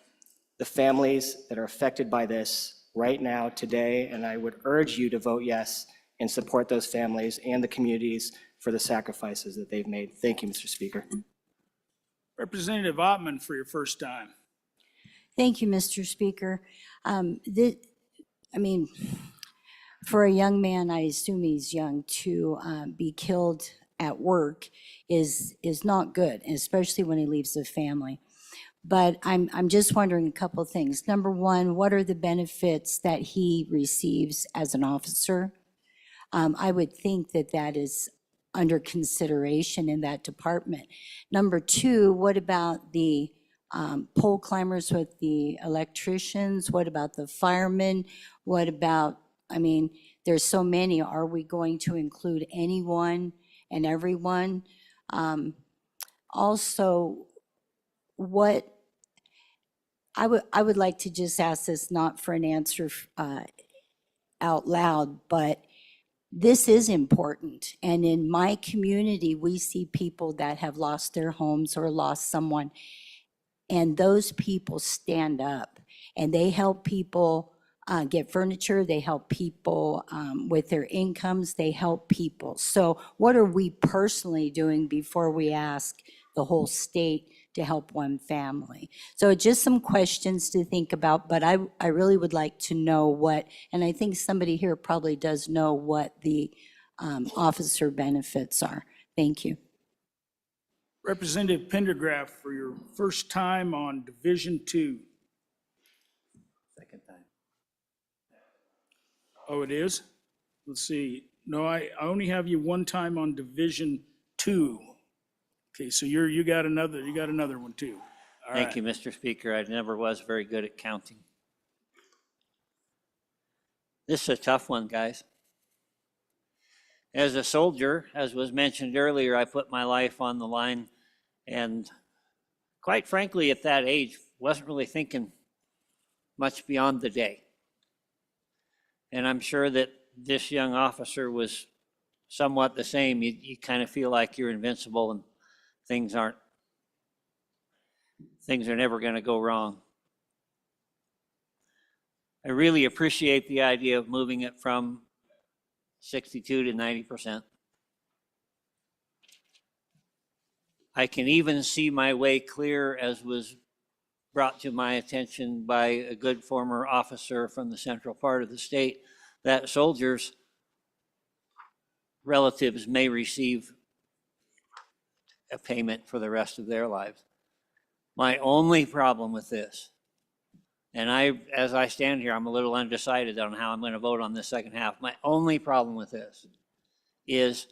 the families that are affected by this right now, today? And I would urge you to vote yes and support those families and the communities for the sacrifices that they've made. Thank you, Mr. Speaker. Representative Ottman for your first time. Thank you, Mr. Speaker. For a young man, I assume he's young, to be killed at work is not good, especially when he leaves the family. But I'm just wondering a couple of things. Number one, what are the benefits that he receives as an officer? I would think that that is under consideration in that department. Number two, what about the pole climbers with the electricians? What about the firemen? What about, there's so many. Are we going to include anyone and everyone? Also, I would like to just ask this, not for an answer out loud, but this is important. And in my community, we see people that have lost their homes or lost someone, and those people stand up and they help people get furniture, they help people with their incomes, they help people. So what are we personally doing before we ask the whole state to help one family? So just some questions to think about, but I really would like to know what, and I think somebody here probably does know what the officer benefits are. Thank you. Representative Pendergraft for your first time on Division 2. Second time. Oh, it is? Let's see. No, I only have you one time on Division 2. Okay, so you got another one too. All Thank right. you, Mr. Speaker. I never was very good at counting. This is a tough one, guys. As a soldier, as was mentioned earlier, I put my life on the line, and quite frankly, at that age, wasn't really thinking much beyond the day. And I'm sure that this young officer was somewhat the same. You kind of feel like you're invincible and things are never going to go wrong. I really appreciate the idea of moving it from 62 to 90%. I can even see my way clear, as was brought to my attention by a good former officer from the central part of the state, that soldiers' relatives may receive a payment for the rest of their lives. My only problem with this, and as I stand here, I'm a little undecided on how I'm going to vote on this second half. My only problem with this is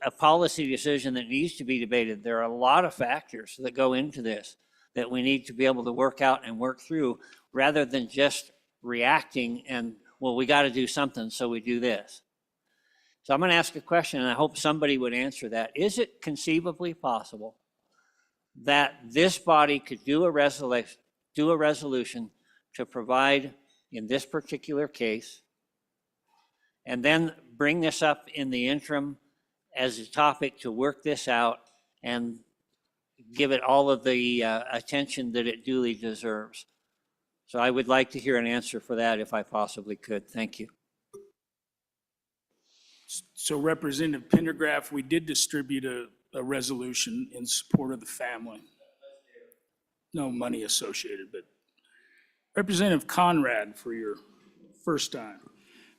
a policy decision that needs to be debated. There are a lot of factors that go into this that we need to be able to work out and work through, rather than just reacting and, well, we got to do something, so we do this. So I'm going to ask a question, and I hope somebody would answer that. Is it conceivably possible that this body could do a resolution to provide, in this particular case, and then bring this up in the interim as a topic to work this out and give it all of the attention that it duly deserves? So I would like to hear an answer for that if I possibly could. Thank you. So Representative Pendergraph, we did distribute a resolution in support of the family. No money associated, but Representative Conrad for your first time.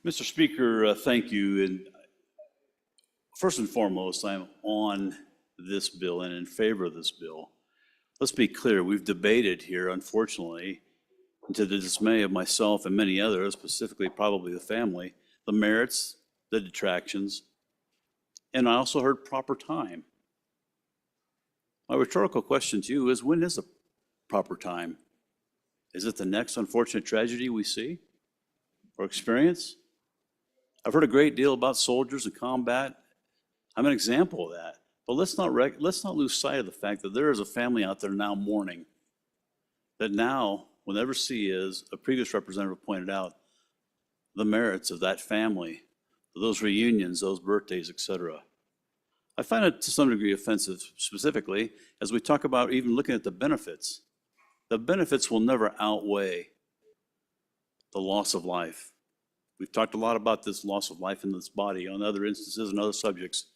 Mr. Speaker, thank you. And first and foremost, I'm on this bill and in favor of this bill. Let's be clear, we've debated here, unfortunately, and to the dismay of myself and many others, specifically probably the family, the merits, the detractions, and I also heard proper time. My rhetorical question to you is, when is a proper time? Is it the next unfortunate tragedy we see or experience? I've heard a great deal about soldiers in combat. I'm an example of that. But let's not lose sight of the fact that there is a family out there now mourning, that now will never see, as a previous representative pointed out, the merits of that family, those reunions, those birthdays, etc. I find it to some degree offensive, specifically as we talk about even looking at the benefits. The benefits will never outweigh the loss of life. We've talked a lot about this loss of life in this body on other instances and other subjects.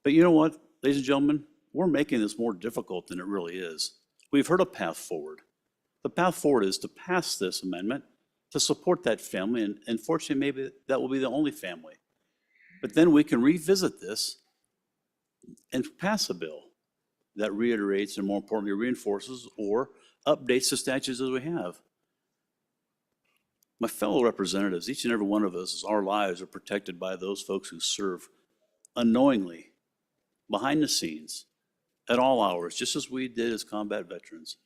But you know what, ladies and gentlemen, we're making this more difficult than it really is. We've heard a path forward. The path forward is to pass this amendment to support that family, and fortunately, maybe that will be the only family. But then we can revisit this and pass a bill that reiterates and, more importantly, reinforces or updates the statutes as we have. My fellow representatives, each and every one of us, our lives are protected by those folks who serve unknowingly, behind the scenes, at all hours, just as we did as combat veterans.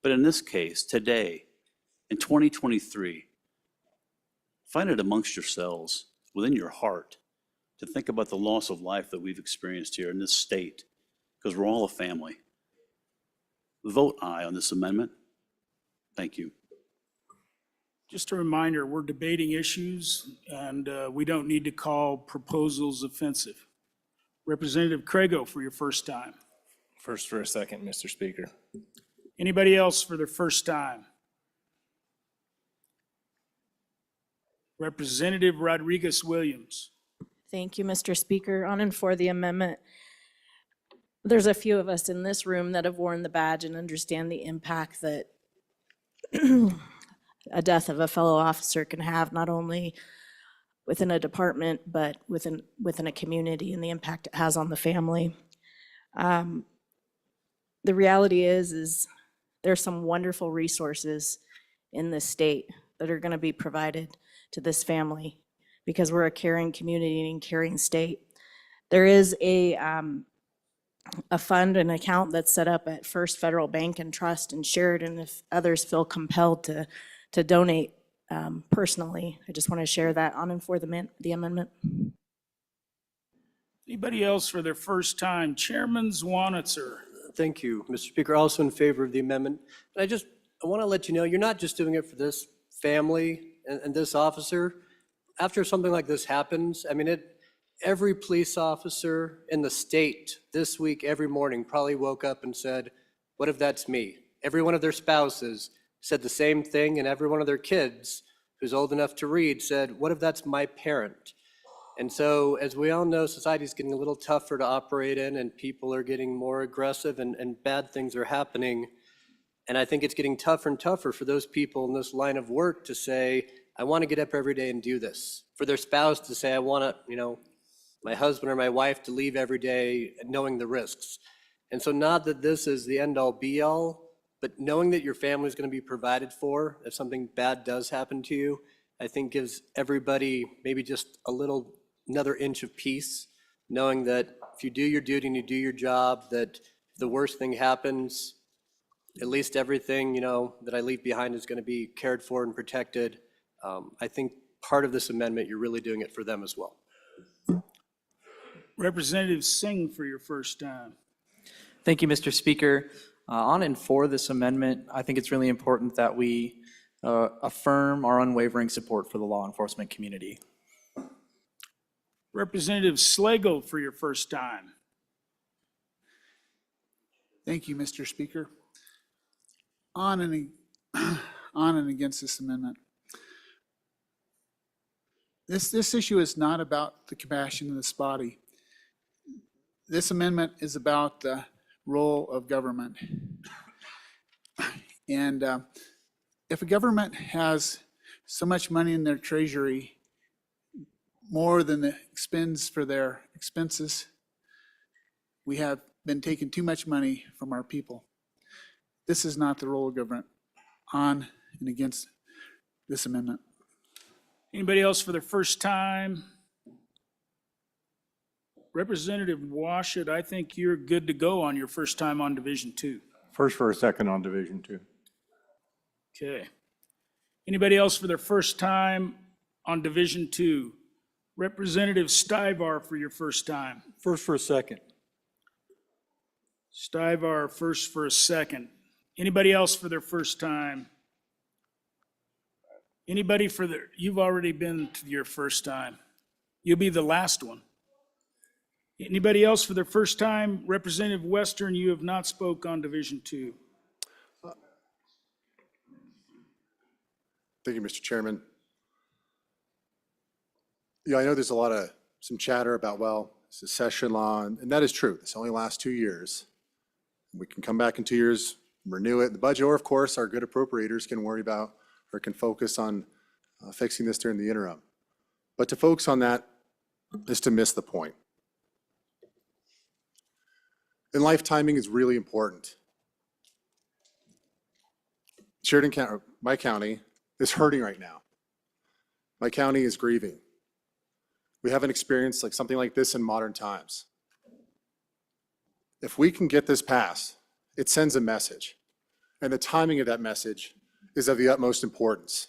But in this case, today, in 2023, find it amongst yourselves, within your heart, to think about the loss of life that we've experienced here in this state, because we're all a family. Vote aye on this amendment. Thank you. Just a reminder, we're debating issues, and we don't need to call proposals offensive. Representative Craigo for your first time. First for a second, Mr. Speaker. Anybody else for their first time? Representative Rodriguez-Williams. Thank you, Mr. Speaker. On and for the amendment. There's a few of us in this room that have worn the badge and understand the impact that a death of a fellow officer can have, not only within a department, but within a community, and the impact it has on the family. The reality is there's some wonderful resources in this state that are going to be provided to this family because we're a caring community and caring state. There is a fund, an account that's set up at First Federal Bank and Trust in Sheridan if others feel compelled to donate personally. I just want to share that on and for the amendment. Anybody else for their first time? Chairman Zwanitzer. Thank you, Mr. Speaker. Also in favor of the amendment. And I want to let you know, you're not just doing it for this family and this officer. After something like this happens, I mean, every police officer in the state this week, every morning, probably woke up and said, what if that's me? Every one of their spouses said the same thing, and every one of their kids who's old enough to read said, what if that's my parent? And so, as we all know, society's getting a little tougher to operate in, and people are getting more aggressive, and bad things are happening. And I think it's getting tougher and tougher for those people in this line of work to say, I want to get up every day and do this. For their spouse to say, I want to, my husband or my wife to leave every day knowing the risks. And so not that this is the end all be all, but knowing that your family is going to be provided for if something bad does happen to you, I think gives everybody maybe just another inch of peace, knowing that if you do your duty and you do your job, that if the worst thing happens, at least everything, that I leave behind is going to be cared for and protected. I think part of this amendment, you're really doing it for them as well. Representative Singh for your first time. Thank you, Mr. Speaker. On and for this amendment, I think it's really important that we affirm our unwavering support for the law enforcement community. Representative Slagle for your first time. Thank you, Mr. Speaker. On and against this amendment. This issue is not about the compassion of this body. This amendment is about the role of government. And if a government has so much money in their treasury, more than it expends for their expenses, we have been taking too much money from our people. This is not the role of government. On and against this amendment. Anybody else for their first time? Representative Washut, I think you're good to go on your first time on Division 2. First for a second on Division 2. Okay. Anybody else for their first time on Division 2? Representative Stivar for your first time. First for a second. Stivar first for a second. Anybody else for their first time? Anybody for their, you've already been to your first time. You'll be the last one. Anybody else for their first time? Representative Western, you have not spoke on Division 2. Thank you, Mr. Chairman. Yeah, I know there's some chatter about, well, secession law, and that is true. This only lasts 2 years. We can come back in 2 years, renew it in the budget, or of course, our good appropriators can worry about or can focus on fixing this during the interim. But to focus on that is to miss the point. And life timing is really important. Sheridan County, my county, is hurting right now. My county is grieving. We haven't experienced something like this in modern times. If we can get this passed, it sends a message. And the timing of that message is of the utmost importance.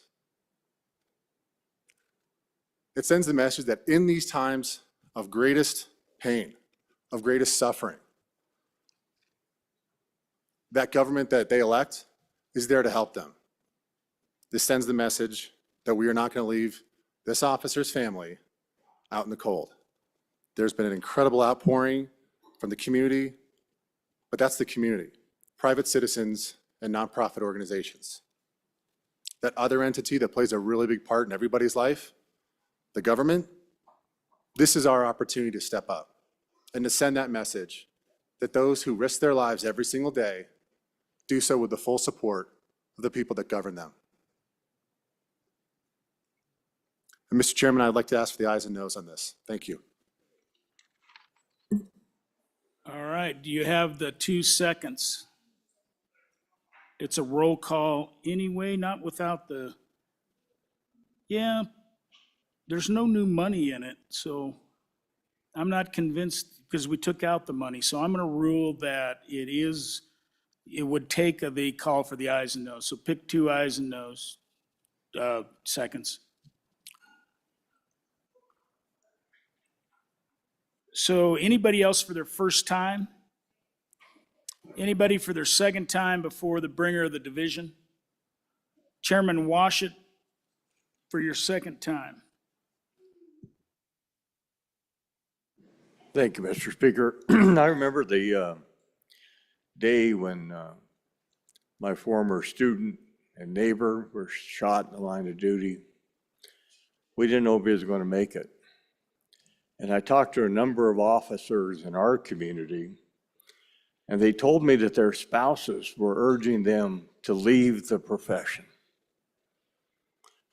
It sends the message that in these times of greatest pain, of greatest suffering, that government that they elect is there to help them. This sends the message that we are not going to leave this officer's family out in the cold. There's been an incredible outpouring from the community, but that's the community, private citizens and nonprofit organizations. That other entity that plays a really big part in everybody's life, the government, this is our opportunity to step up and to send that message that those who risk their lives every single day do so with the full support of the people that govern them. And Mr. Chairman, I'd like to ask for the ayes and noes on this. Thank you. All right, do you have the 2 seconds? It's a roll call anyway, not without the, yeah, there's no new money in it, so I'm not convinced because we took out the money. So I'm going to rule that it would take the call for the ayes and noes. So pick 2 ayes and noes, seconds. So anybody else for their first time? Anybody for their second time before the bringer of the division? Chairman Washut, for your second time. Thank you, Mr. Speaker. I remember the day when my former student and neighbor were shot in the line of duty. We didn't know if he was going to make it. And I talked to a number of officers in our community, and they told me that their spouses were urging them to leave the profession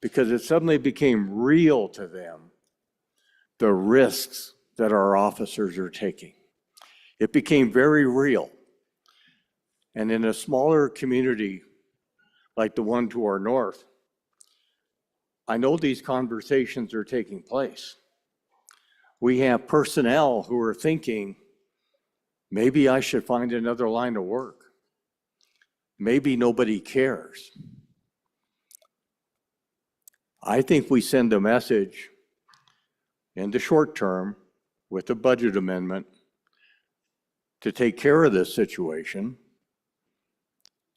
because it suddenly became real to them, the risks that our officers are taking. It became very real. And in a smaller community like the one to our north, I know these conversations are taking place. We have personnel who are thinking, maybe I should find another line of work. Maybe nobody cares. I think we send a message in the short term with a budget amendment to take care of this situation.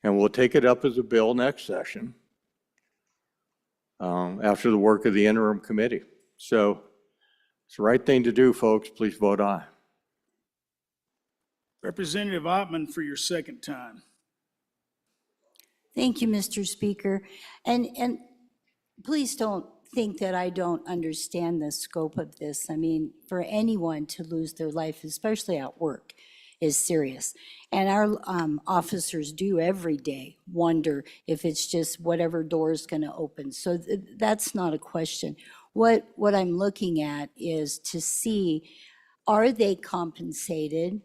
And we'll take it up as a bill next session after the work of the interim committee. So it's the right thing to do, folks. Please vote aye. Representative Ottman for your second time. Thank you, Mr. Speaker. And please don't think that I don't understand the scope of this. I mean, for anyone to lose their life, especially at work, is serious. And our officers do every day wonder if it's just whatever door is going to open. So that's not a question. What I'm looking at is to see, are they compensated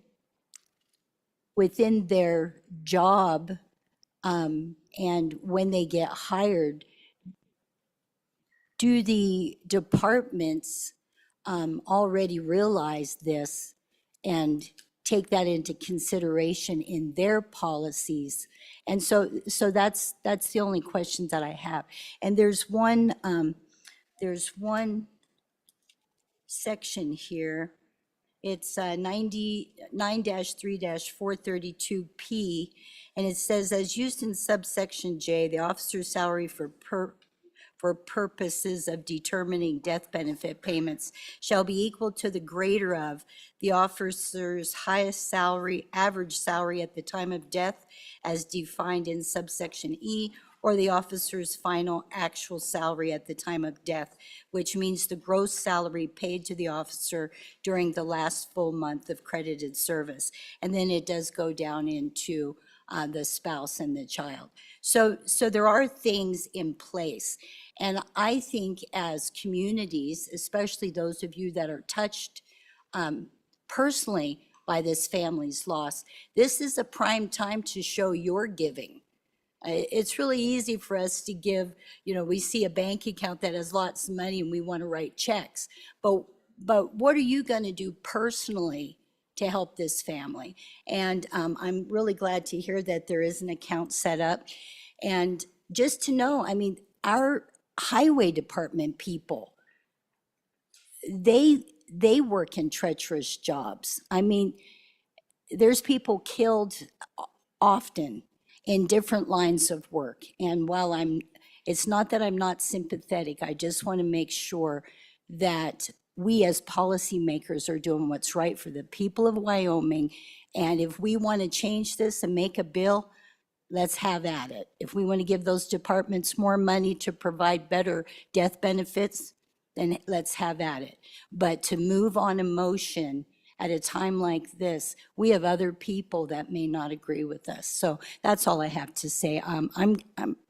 within their job, and when they get hired, do the departments already realize this and take that into consideration in their policies? And so that's the only question that I have. And there's one section here. It's 99-3-432P, and it says, as used in subsection J, the officer's salary for purposes of determining death benefit payments shall be equal to the greater of the officer's highest salary, average salary at the time of death as defined in subsection E, or the officer's final actual salary at the time of death, which means the gross salary paid to the officer during the last full month of credited service. And then it does go down into the spouse and the child. So there are things in place. And I think as communities, especially those of you that are touched personally by this family's loss, this is a prime time to show your giving. It's really easy for us to give, we see a bank account that has lots of money and we want to write checks. But what are you going to do personally to help this family? And I'm really glad to hear that there is an account set up. And just to know, I mean, our highway department people, they work in treacherous jobs. I mean, there's people killed often in different lines of work. And while it's not that I'm not sympathetic, I just want to make sure that we as policymakers are doing what's right for the people of Wyoming. And if we want to change this and make a bill, let's have at it. If we want to give those departments more money to provide better death benefits, then let's have at it. But to move on emotion at a time like this, we have other people that may not agree with us. So that's all I have to say. I'm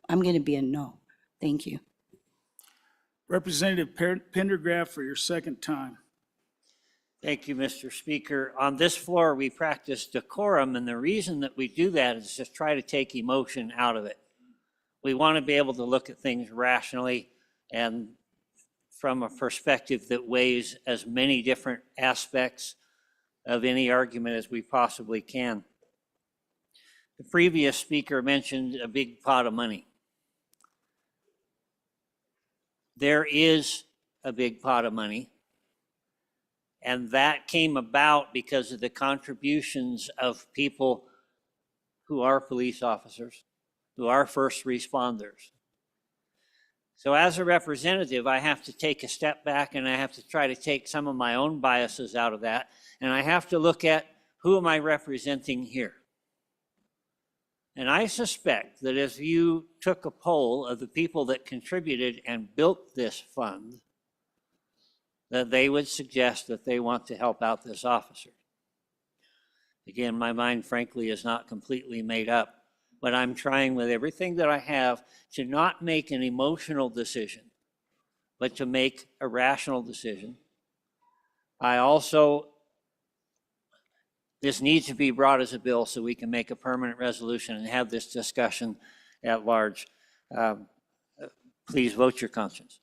going to be a no. Thank you. Representative Pendergraft for your second time. Thank you, Mr. Speaker. On this floor, we practice decorum, and the reason that we do that is just try to take emotion out of it. We want to be able to look at things rationally and from a perspective that weighs as many different aspects of any argument as we possibly can. The previous speaker mentioned a big pot of money. There is a big pot of money, and that came about because of the contributions of people who are police officers, who are first responders. So as a representative, I have to take a step back and I have to try to take some of my own biases out of that. And I have to look at, who am I representing here? And I suspect that if you took a poll of the people that contributed and built this fund, that they would suggest that they want to help out this officer. Again, my mind, frankly, is not completely made up, but I'm trying with everything that I have to not make an emotional decision, but to make a rational decision. This needs to be brought as a bill so we can make a permanent resolution and have this discussion at large. Please vote your conscience.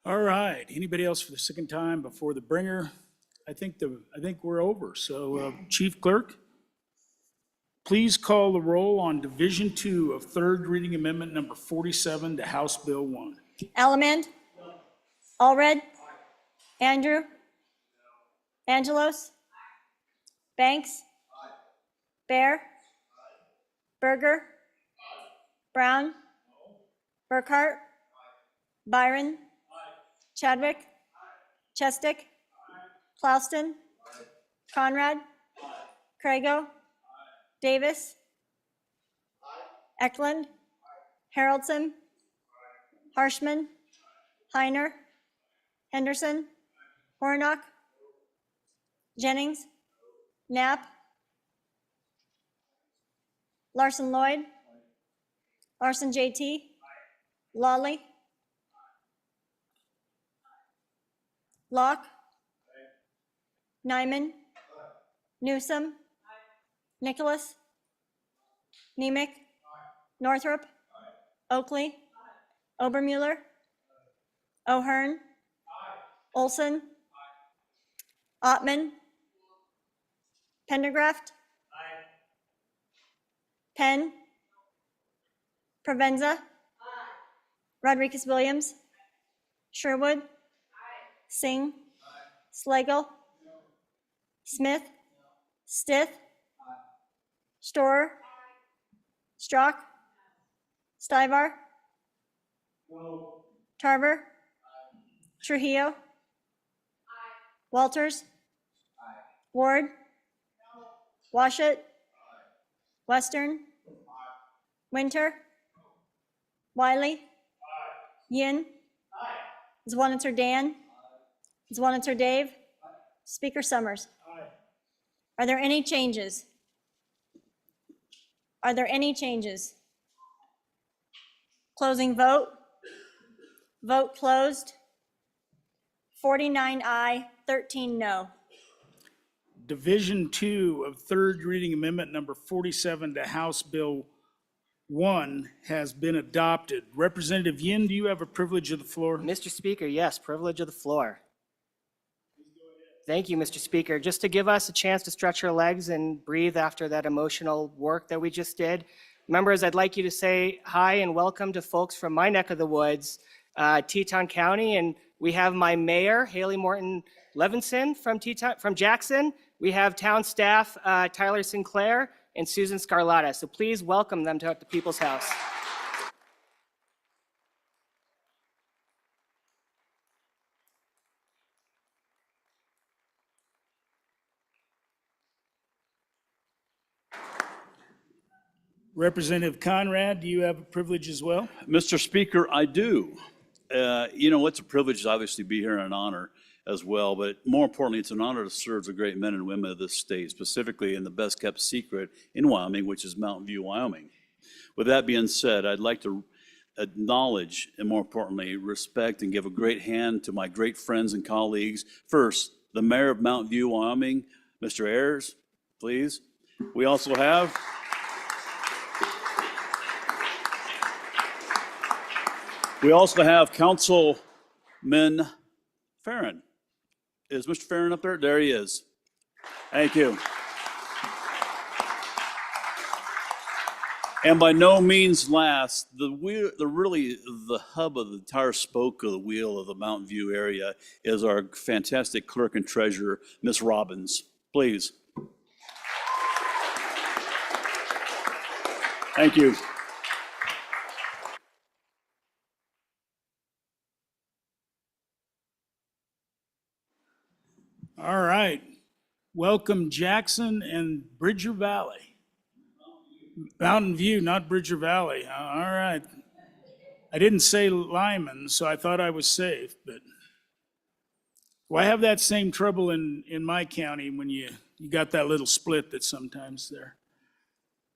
All right, anybody else for the second time before the bringer? I think we're over. So Chief Clerk, please call the roll on Division 2 of Third Reading Amendment number 47 to House Bill 1. Allemande? Allred? Andrew? Angelos? Banks? Bear? Berger? Brown? Burkhart? Byron? Chadwick? Chestick? Clauston? Conrad? Crago? Davis? Eklund? Haroldson? Harshman? Heiner? Henderson? Hornock? Jennings? Knapp? Larson Lloyd? Larson JT? Lawley? Locke? Nyman? Newsom? Nicholas? Nemec? Northrop? Oakley? Obermuller? O'Hearn? Olson? Ottman? Pendergraft? Penn? Provenza? Rodriguez Williams? Sherwood? Singh? Slagle? Smith? Stith? Storer? Strock? Stivar? Tarver? Trujillo? Walters? Ward? Washut? Western? Winter? Wiley? Yin? Zwanitzer Dan? Zwanitzer Dave? Speaker Summers? Are there any changes? Are there any changes? Closing vote. Vote closed. 49 aye, 13 no. Division 2 of third reading amendment number 47 to House Bill 1 has been adopted. Representative Yin, do you have a privilege of the floor? Mr. Speaker, yes, privilege of the floor. Thank you, Mr. Speaker. Just to give us a chance to stretch our legs and breathe after that emotional work that we just did. Members, I'd like you to say hi and welcome to folks from my neck of the woods, Teton County. And we have my mayor, Haley Morton Levinson from Jackson. We have town staff, Tyler Sinclair and Susan Scarlatta. So please welcome them to the People's House. Representative Conrad, do you have a privilege as well? Mr. Speaker, I do. You know, it's a privilege to obviously be here and an honor as well, but more importantly, it's an honor to serve the great men and women of this state, specifically in the best kept secret in Wyoming, which is Mountain View, Wyoming. With that being said, I'd like to acknowledge and more importantly, respect and give a great hand to my great friends and colleagues. First, the mayor of Mountain View, Wyoming, Mr. Ayers, please. We also have Councilman Farron. Is Mr. Farron up there? There he is. Thank you. And by no means last, the hub of the entire spoke of the wheel of the Mountain View area is our fantastic clerk and treasurer, Ms. Robbins. Please. Thank you. All right. Welcome Jackson and Bridger Valley. Mountain View, not Bridger Valley. All right. I didn't say Lyman, so I thought I was safe, but well, I have that same trouble in my county when you got that little split that's sometimes there.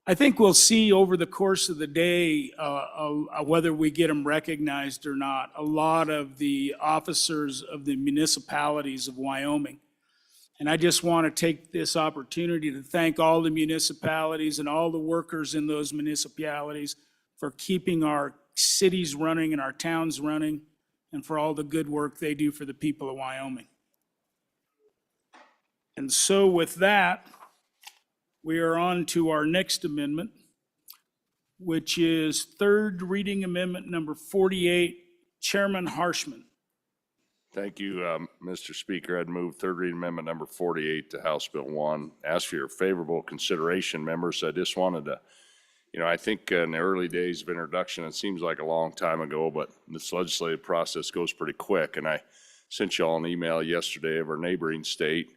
I think we'll see over the course of the day whether we get them recognized or not. A lot of the officers of the municipalities of Wyoming. And I just want to take this opportunity to thank all the municipalities and all the workers in those municipalities for keeping our cities running and our towns running and for all the good work they do for the people of Wyoming. And so with that, we are on to our next amendment, which is third reading amendment number 48, Chairman Harshman. Thank you, Mr. Speaker. I'd move third reading amendment number 48 to House Bill 1. Ask for your favorable consideration, members. I just wanted to, I think in the early days of introduction, it seems like a long time ago, but this legislative process goes pretty quick. And I sent you all an email yesterday of our neighboring state.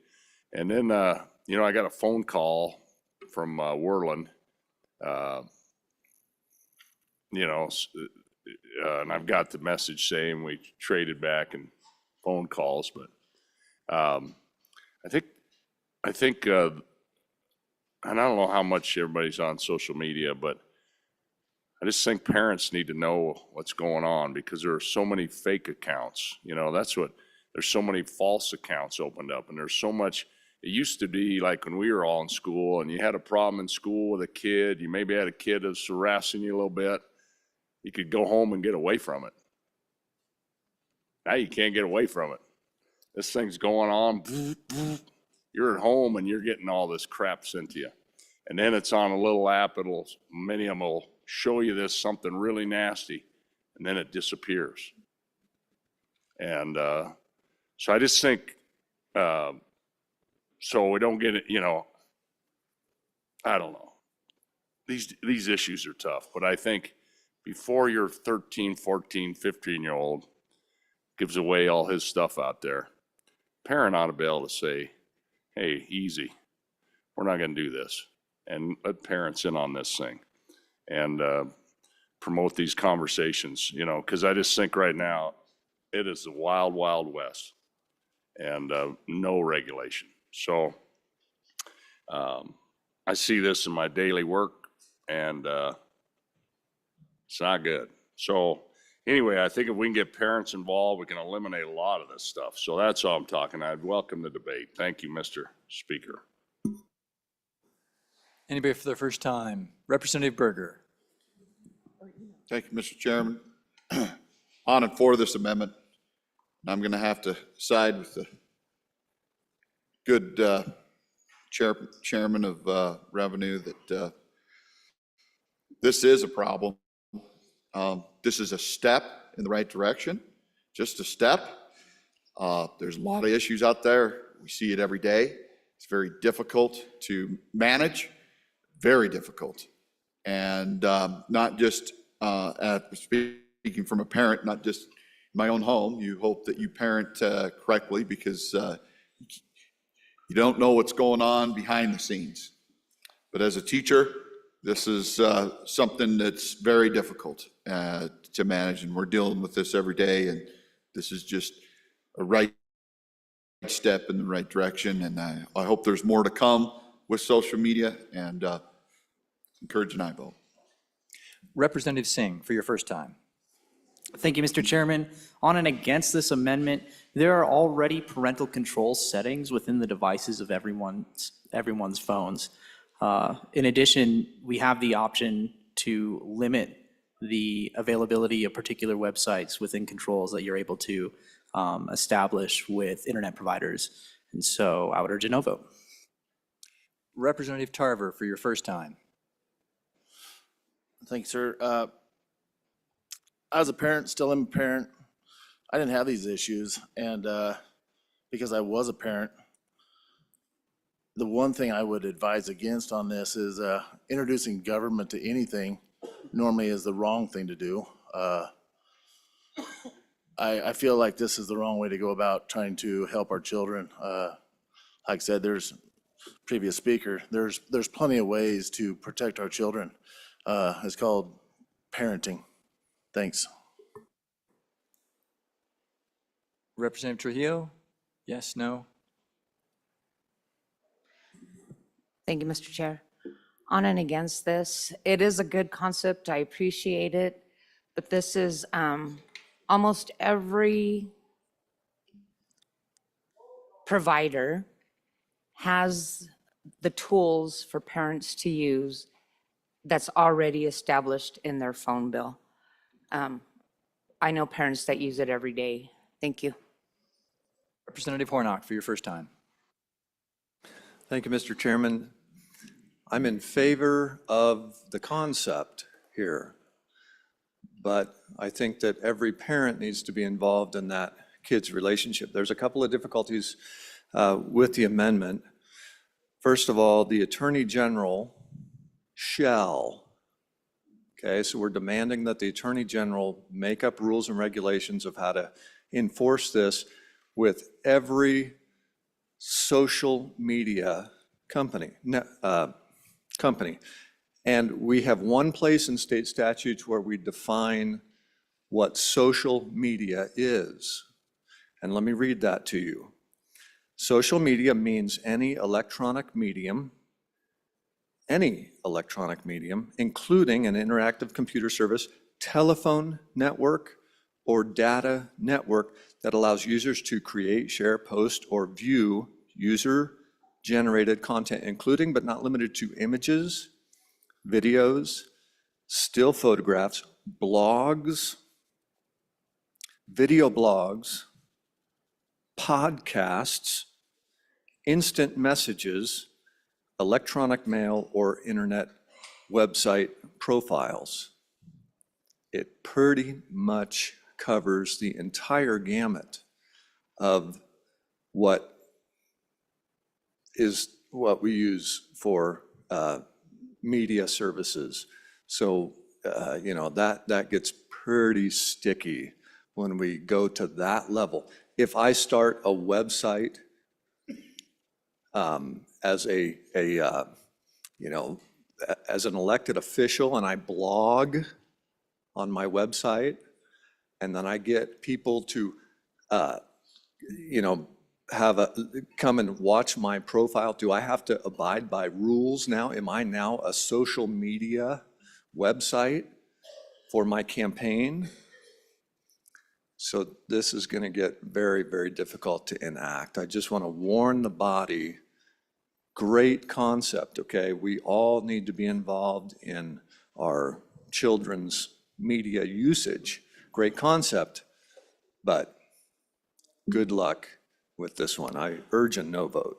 And then, I got a phone call from Worland, and I've got the message saying we traded back and phone calls, but I think, and I don't know how much everybody's on social media, but I just think parents need to know what's going on because there are so many fake accounts. There's so many false accounts opened up, and there's so much. It used to be like when we were all in school and you had a problem in school with a kid, you maybe had a kid that's harassing you a little bit, you could go home and get away from it. Now you can't get away from it. This thing's going on. You're at home and you're getting all this crap sent to you. And then it's on a little app. Many of them will show you this something really nasty, and then it disappears. And so I just think, so we don't get it, I don't know. These issues are tough, but I think before your 13, 14, 15-year-old gives away all his stuff out there, parent ought to be able to say, hey, easy, we're not going to do this, and let parents in on this thing and promote these conversations, because I just think right now it is the wild, wild west and no regulation. So I see this in my daily work, and it's not good. So anyway, I think if we can get parents involved, we can eliminate a lot of this stuff. So that's all I'm talking. I'd welcome the debate. Thank you, Mr. Speaker. Anybody for the first time? Representative Berger. Thank you, Mr. Chairman. On and for this amendment. I'm going to have to side with the good chairman of revenue that this is a problem. This is a step in the right direction, just a step. There's a lot of issues out there. We see it every day. It's very difficult to manage, very difficult. And not just speaking from a parent, not just my own home. You hope that you parent correctly because you don't know what's going on behind the scenes. But as a teacher, this is something that's very difficult to manage, and we're dealing with this every day, and this is just a right step in the right direction, and I hope there's more to come with social media, and encourage an aye vote. Representative Singh, for your first time. Thank you, Mr. Chairman. On and against this amendment, there are already parental control settings within the devices of everyone's phones. In addition, we have the option to limit the availability of particular websites within controls that you're able to establish with internet providers. And so I would urge a no vote. Representative Tarver, for your first time. Thanks, sir. As a parent, still am a parent, I didn't have these issues, and because I was a parent, the one thing I would advise against on this is introducing government to anything normally is the wrong thing to do. I feel like this is the wrong way to go about trying to help our children. Like I said, there's previous speaker, there's plenty of ways to protect our children. It's called parenting. Thanks. Representative Trujillo, yes, no? Thank you, Mr. Chair. On and against this, it is a good concept. I appreciate it. But this is almost every provider has the tools for parents to use that's already established in their phone bill. I know parents that use it every day. Thank you. Representative Hornock, for your first time. Thank you, Mr. Chairman. I'm in favor of the concept here, but I think that every parent needs to be involved in that kids' relationship. There's a couple of difficulties with the amendment. First of all, the Attorney General shall, okay, so we're demanding that the Attorney General make up rules and regulations of how to enforce this with every social media company. And we have one place in state statutes where we define what social media is. And let me read that to you. Social media means any electronic medium, including an interactive computer service, telephone network, or data network that allows users to create, share, post, or view user-generated content, including but not limited to images, videos, still photographs, blogs, video blogs, podcasts, instant messages, electronic mail, or internet website profiles. It pretty much covers the entire gamut of what we use for media services. So, that gets pretty sticky when we go to that level. If I start a website as as an elected official and I blog on my website, and then I get people to, come and watch my profile, do I have to abide by rules now? Am I now a social media website for my campaign? So this is going to get very, very difficult to enact. I just want to warn the body, great concept, okay? We all need to be involved in our children's media usage. Great concept, but good luck with this one. I urge a no vote.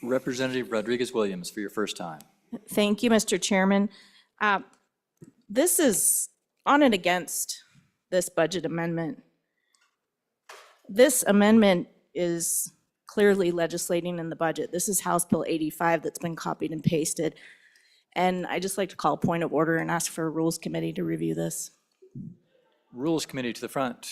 Representative Rodriguez-Williams for your first time. Thank you, Mr. Chairman. This is on and against this budget amendment. This amendment is clearly legislating in the budget. This is House Bill 85 that's been copied and pasted. And I just like to call a point of order and ask for a Rules Committee to review this. Rules Committee to the front.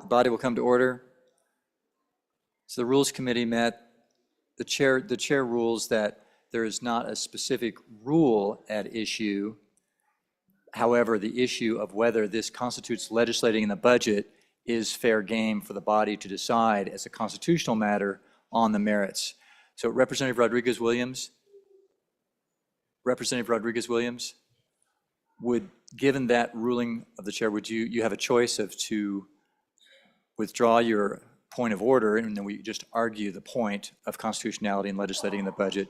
Body will come to order. So the Rules Committee met. The chair rules that there is not a specific rule at issue. However, the issue of whether this constitutes legislating in the budget is fair game for the body to decide as a constitutional matter on the merits. So Representative Rodriguez-Williams, given that ruling of the chair, would you have a choice of to withdraw your point of order, and then we just argue the point of constitutionality and legislating in the budget,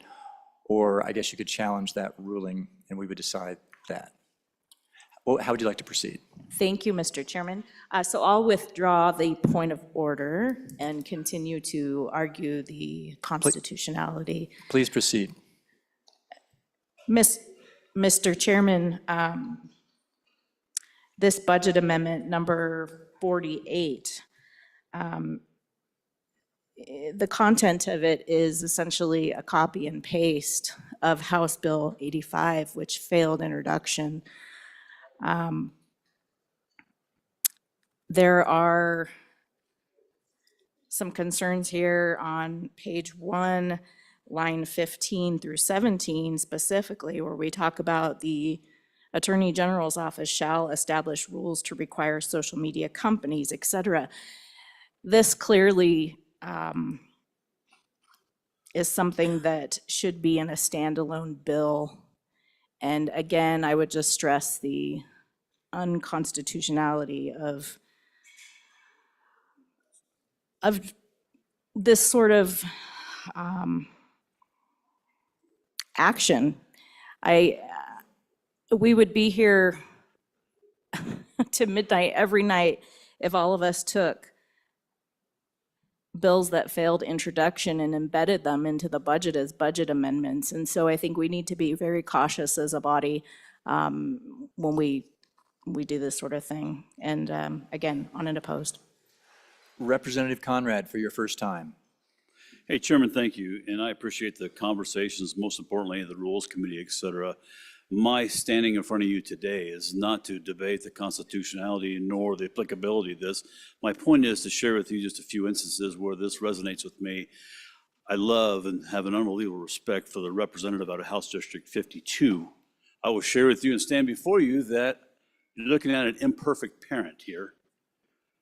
or I guess you could challenge that ruling and we would decide that. Well, how would you like to proceed? Thank you, Mr. Chairman. So I'll withdraw the point of order and continue to argue the constitutionality. Please proceed. Mr. Chairman, this budget amendment number 48, the content of it is essentially a copy and paste of House Bill 85, which failed introduction. There are some concerns here on page 1, line 15 through 17 specifically, where we talk about the Attorney General's office shall establish rules to require social media companies, et cetera. This clearly is something that should be in a standalone bill. And again, I would just stress the unconstitutionality of this sort of action. We would be here to midnight every night if all of us took bills that failed introduction and embedded them into the budget as budget amendments. And so I think we need to be very cautious as a body when we do this sort of thing. And again, unopposed. Representative Conrad, for your first time. Hey, Chairman, thank you. And I appreciate the conversations, most importantly, the Rules Committee, et cetera. My standing in front of you today is not to debate the constitutionality nor the applicability of this. My point is to share with you just a few instances where this resonates with me. I love and have an unbelievable respect for the representative out of House District 52. I will share with you and stand before you that you're looking at an imperfect parent here.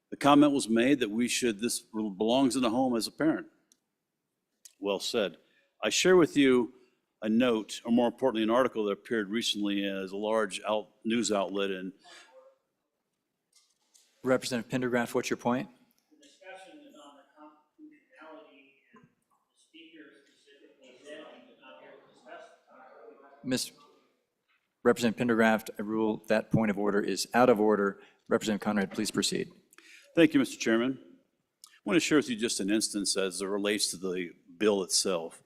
The comment was made that this belongs in the home as a parent. Well said. I share with you a note, or more importantly, an article that appeared recently as a large news outlet. And Representative Pendergraft, what's your point? The discussion is on the constitutionality, and the speaker specifically said he was not here to discuss the Representative Pendergraft, I rule that point of order is out of order. Representative Conrad, please proceed. Thank you, Mr. Chairman. I want to share with you just an instance as it relates to the bill itself.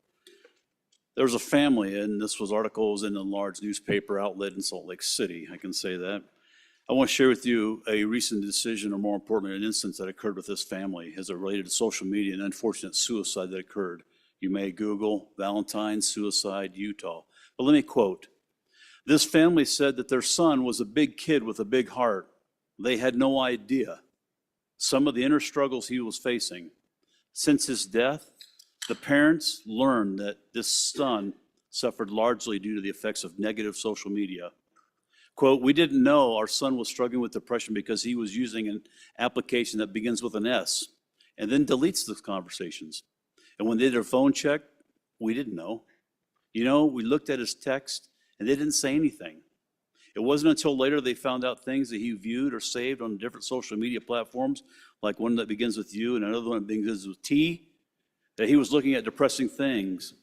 There was a family, and this was articles in a large newspaper outlet in Salt Lake City, I can say that. I want to share with you a recent decision, or more importantly, an instance that occurred with this family as it related to social media and unfortunate suicide that occurred. You may Google Valentine suicide, Utah. But let me quote. This family said that their son was a big kid with a big heart. They had no idea some of the inner struggles he was facing. Since his death, the parents learned that this son suffered largely due to the effects of negative social media. Quote, we didn't know our son was struggling with depression because he was using an application that begins with an S and then deletes those conversations. And when they did their phone check, we didn't know. You know, we looked at his text and they didn't say anything. It wasn't until later they found out things that he viewed or saved on different social media platforms, like one that begins with U and another one that begins with T, that he was looking at depressing things,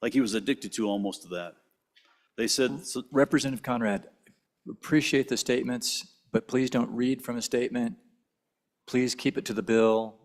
like he was addicted to almost to that. They said... Representative Conrad, appreciate the statements, but please don't read from a statement. Please keep it to the bill.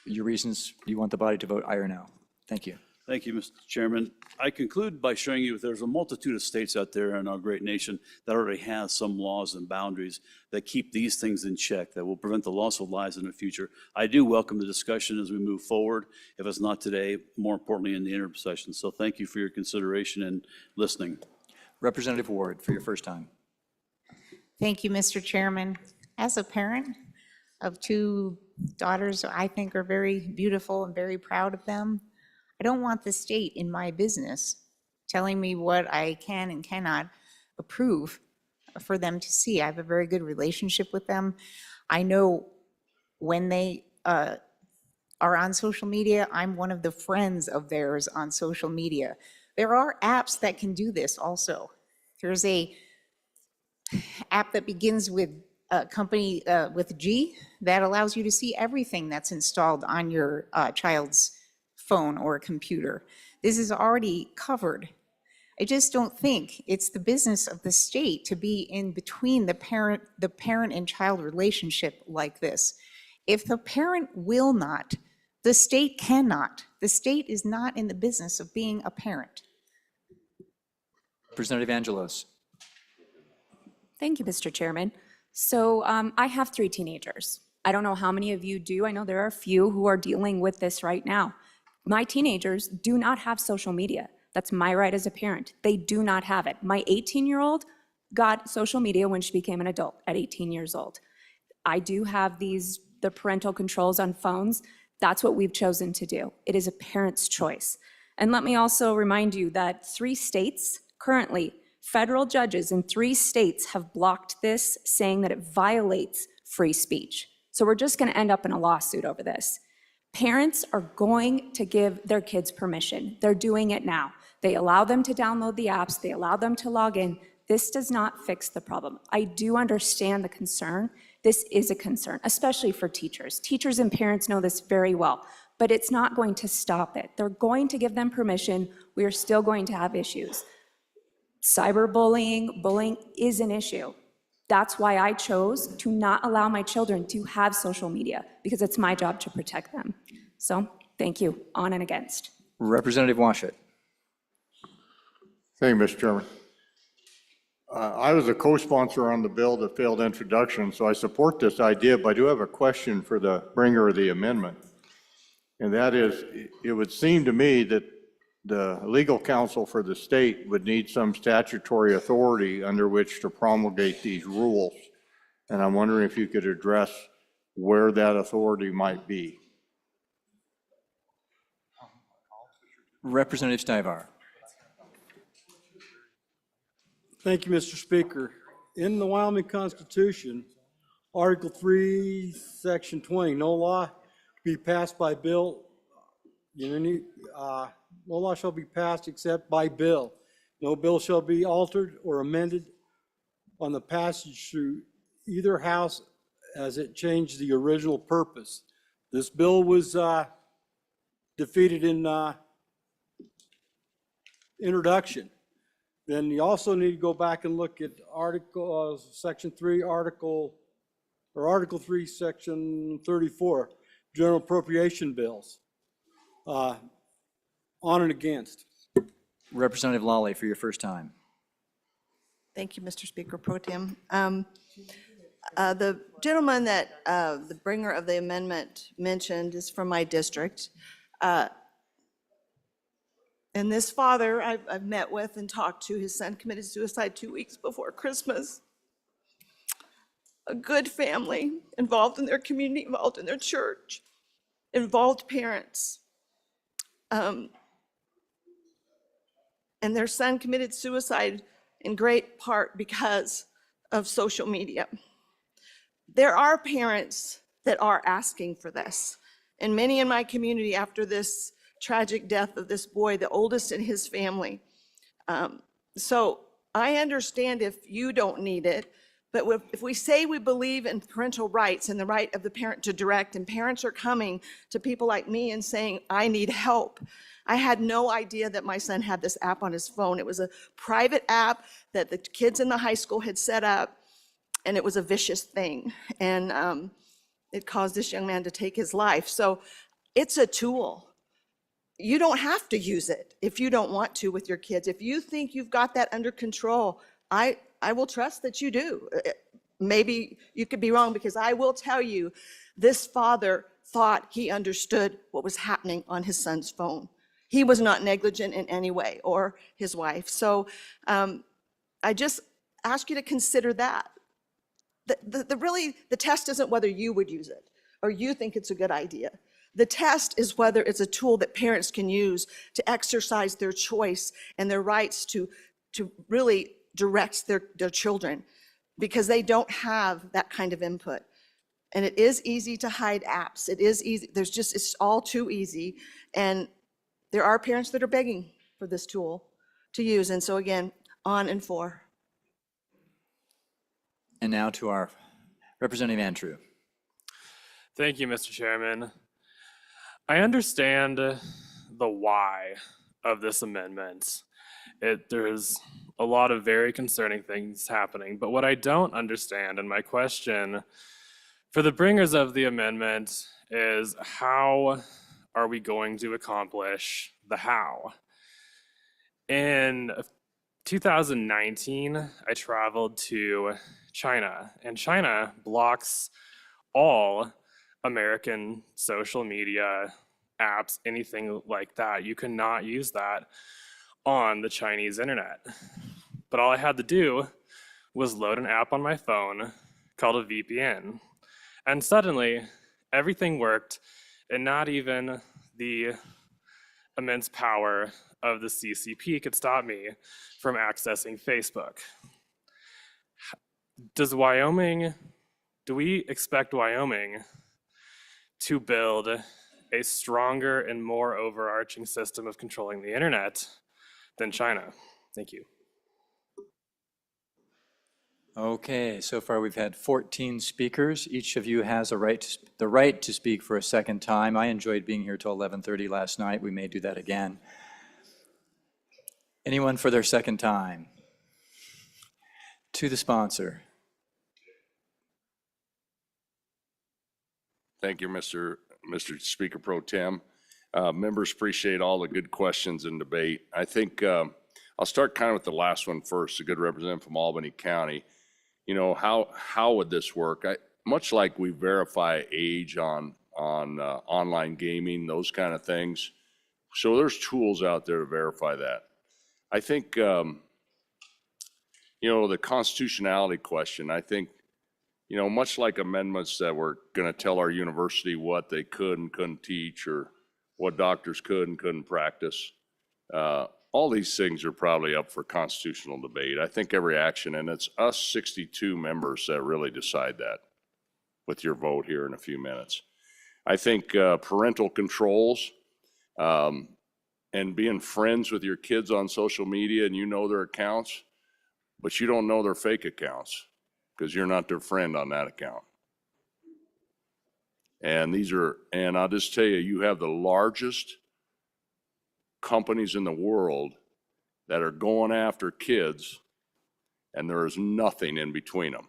Your reasons you want the body to vote aye or no. Thank you. Thank you, Mr. Chairman. I conclude by showing you there's a multitude of states out there in our great nation that already has some laws and boundaries that keep these things in check, that will prevent the loss of lives in the future. I do welcome the discussion as we move forward, if it's not today, more importantly in the interim session. So thank you for your consideration and listening. Representative Ward, for your first time. Thank you, Mr. Chairman. As a parent, of two daughters I think are very beautiful and very proud of them. I don't want the state in my business telling me what I can and cannot approve for them to see. I have a very good relationship with them. I know when they are on social media, I'm one of the friends of theirs on social media. There are apps that can do this also. There's a app that begins with a company with G that allows you to see everything that's installed on your child's phone or computer. This is already covered. I just don't think it's the business of the state to be in between the parent and child relationship like this. If the parent will not, the state cannot. The state is not in the business of being a parent. Representative Angelos. Thank you, Mr. Chairman. So I have 3 teenagers. I don't know how many of you do. I know there are a few who are dealing with this right now. My teenagers do not have social media. That's my right as a parent. They do not have it. My 18-year-old got social media when she became an adult at 18 years old. I do have the parental controls on phones. That's what we've chosen to do. It is a parent's choice. And let me also remind you that 3 states currently, federal judges in 3 states have blocked this, saying that it violates free speech. So we're just going to end up in a lawsuit over this. Parents are going to give their kids permission. They're doing it now. They allow them to download the apps. They allow them to log in. This does not fix the problem. I do understand the concern. This is a concern, especially for teachers. Teachers and parents know this very well, but it's not going to stop it. They're going to give them permission. We are still going to have issues. Cyberbullying, bullying is an issue. That's why I chose to not allow my children to have social media, because it's my job to protect them. So thank you, on and against. Representative Washut. Thank you, Mr. Chairman. I was a co-sponsor on the bill that failed introduction, so I support this idea, but I do have a question for the bringer of the amendment. And that is, it would seem to me that the legal counsel for the state would need some statutory authority under which to promulgate these rules. And I'm wondering if you could address where that authority might be. Representative Stivar. Thank you, Mr. Speaker. In the Wyoming Constitution, Article 3, Section 20, no law be passed by bill, no law shall be passed except by bill. No bill shall be altered or amended on the passage through either house as it changed the original purpose. This bill was defeated in introduction. Then you also need to go back and look at Section 3, Article 3, Section 34, general appropriation bills. On and against. Representative Lawley for your first time. Thank you, Mr. Speaker Pro Tem. The gentleman that the bringer of the amendment mentioned is from my district. And this father I've met with and talked to, his son committed suicide 2 weeks before Christmas. A good family, involved in their community, involved in their church, involved parents. And their son committed suicide in great part because of social media. There are parents that are asking for this. And many in my community, after this tragic death of this boy, the oldest in his family. So I understand if you don't need it, but if we say we believe in parental rights and the right of the parent to direct, and parents are coming to people like me and saying, I need help. I had no idea that my son had this app on his phone. It was a private app that the kids in the high school had set up, and it was a vicious thing. And it caused this young man to take his life. So it's a tool. You don't have to use it if you don't want to with your kids. If you think you've got that under control, I will trust that you do. Maybe you could be wrong, because I will tell you, this father thought he understood what was happening on his son's phone. He was not negligent in any way, or his wife. So I just ask you to consider that. the test isn't whether you would use it or you think it's a good idea. The test is whether it's a tool that parents can use to exercise their choice and their rights to really direct their children, because they don't have that kind of input. And it is easy to hide apps. It is easy. It's all too easy. And there are parents that are begging for this tool to use. And so again, on and for. And now to our Representative Andrew. Thank you, Mr. Chairman. I understand the why of this amendment. There's a lot of very concerning things happening, but what I don't understand, and my question for the bringers of the amendment, is how are we going to accomplish the how? In 2019, I traveled to China, and China blocks all American social media apps, anything like that. You cannot use that on the Chinese internet. But all I had to do was load an app on my phone called a VPN. And suddenly, everything worked, and not even the immense power of the CCP could stop me from accessing Facebook. Do we expect Wyoming to build a stronger and more overarching system of controlling the internet than China? Thank you. Okay, so far we've had 14 speakers. Each of you has the right to speak for a second time. I enjoyed being here till 11:30 last night. We may do that again. Anyone for their second time? To the sponsor. Thank you, Mr. Speaker Pro Tem. Members appreciate all the good questions and debate. I think I'll start kind of with the last one first, a good representative from Albany County. You know, how would this work? Much like we verify age on online gaming, those kind of things. So there's tools out there to verify that. I think, you know, the constitutionality question, I think, you know, much like amendments that were going to tell our university what they could and couldn't teach, or what doctors could and couldn't practice, all these things are probably up for constitutional debate. I think every action, and it's us 62 members that really decide that with your vote here in a few minutes. I think parental controls and being friends with your kids on social media, and you know their accounts, but you don't know their fake accounts because you're not their friend on that account. And and I'll just tell you, you have the largest companies in the world that are going after kids, and there is nothing in between them.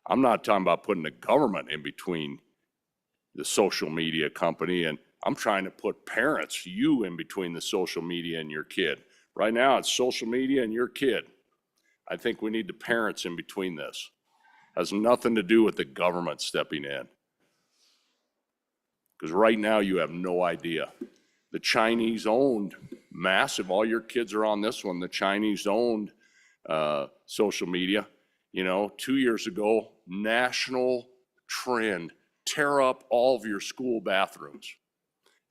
I'm not talking about putting the government in between the social media company, and I'm trying to put parents, you, in between the social media and your kid. Right now, it's social media and your kid. I think we need the parents in between this. Has nothing to do with the government stepping in. Because right now, you have no idea. The Chinese owned massive, all your kids are on this one, the Chinese owned social media. You know, 2 years ago, national trend, tear up all of your school bathrooms.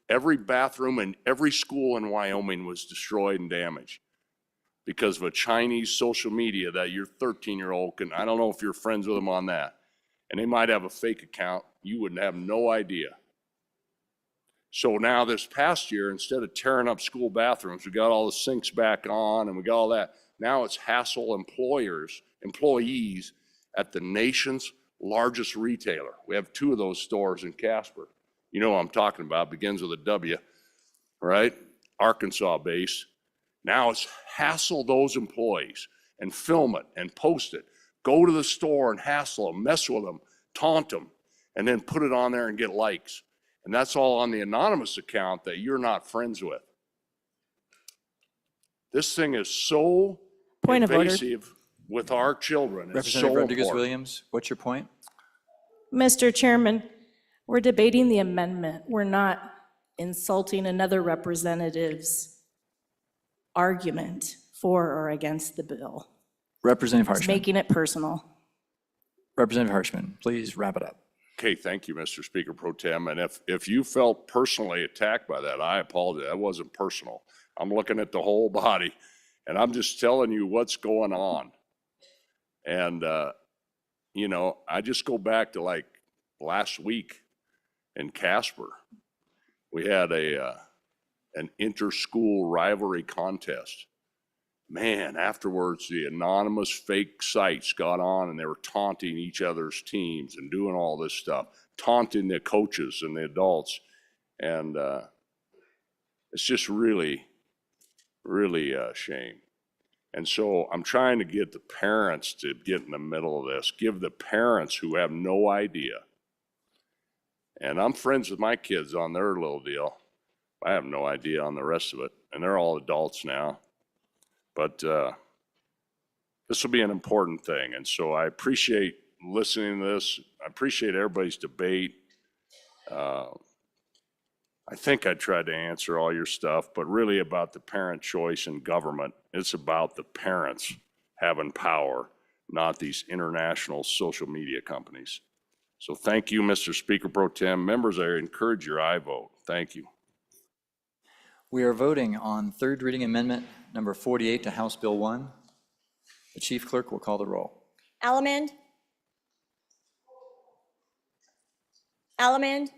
Every bathroom in every school in Wyoming was destroyed and damaged because of a Chinese social media that your 13-year-old can, I don't know if you're friends with them on that, and they might have a fake account, you would have no idea. So now this past year, instead of tearing up school bathrooms, we got all the sinks back on and we got all that. Now it's hassle employees at the nation's largest retailer. We have 2 of those stores in Casper. You know what I'm talking about, begins with a W, right? Arkansas base. Now it's hassle those employees and film it and post it. Go to the store and hassle them, mess with them, taunt them, and then put it on there and get likes. And that's all on the anonymous account that you're not friends with. This thing is so Point of order. invasive with our children. It's so Representative Rodriguez important. Williams, what's your point? Mr. Chairman, we're debating the amendment. We're not insulting another representative's argument for or against the bill. Representative It's Harshman. making it personal. Representative Hirschman, please wrap it up. Okay, thank you, Mr. Speaker Pro Tem. And if you felt personally attacked by that, I apologize. That wasn't personal. I'm looking at the whole body, and I'm just telling you what's going on. And, you know, I just go back to like last week in Casper. We had an inter-school rivalry contest. Man, afterwards, the anonymous fake sites got on and they were taunting each other's teams and doing all this stuff, taunting the coaches and the adults. And it's just really, really a shame. And so I'm trying to get the parents to get in the middle of this, give the parents who have no idea. And I'm friends with my kids on their little deal. I have no idea on the rest of it. And they're all adults now. But this will be an important thing. And so I appreciate listening to this. I appreciate everybody's debate. I think I tried to answer all your stuff, but really about the parent choice in government. It's about the parents having power, not these international social media companies. So thank you, Mr. Speaker Pro Tem. Members, I encourage your aye vote. Thank you. We are voting on third reading amendment number 48 to House Bill 1. The chief clerk will call the roll. Allemande? Allemande?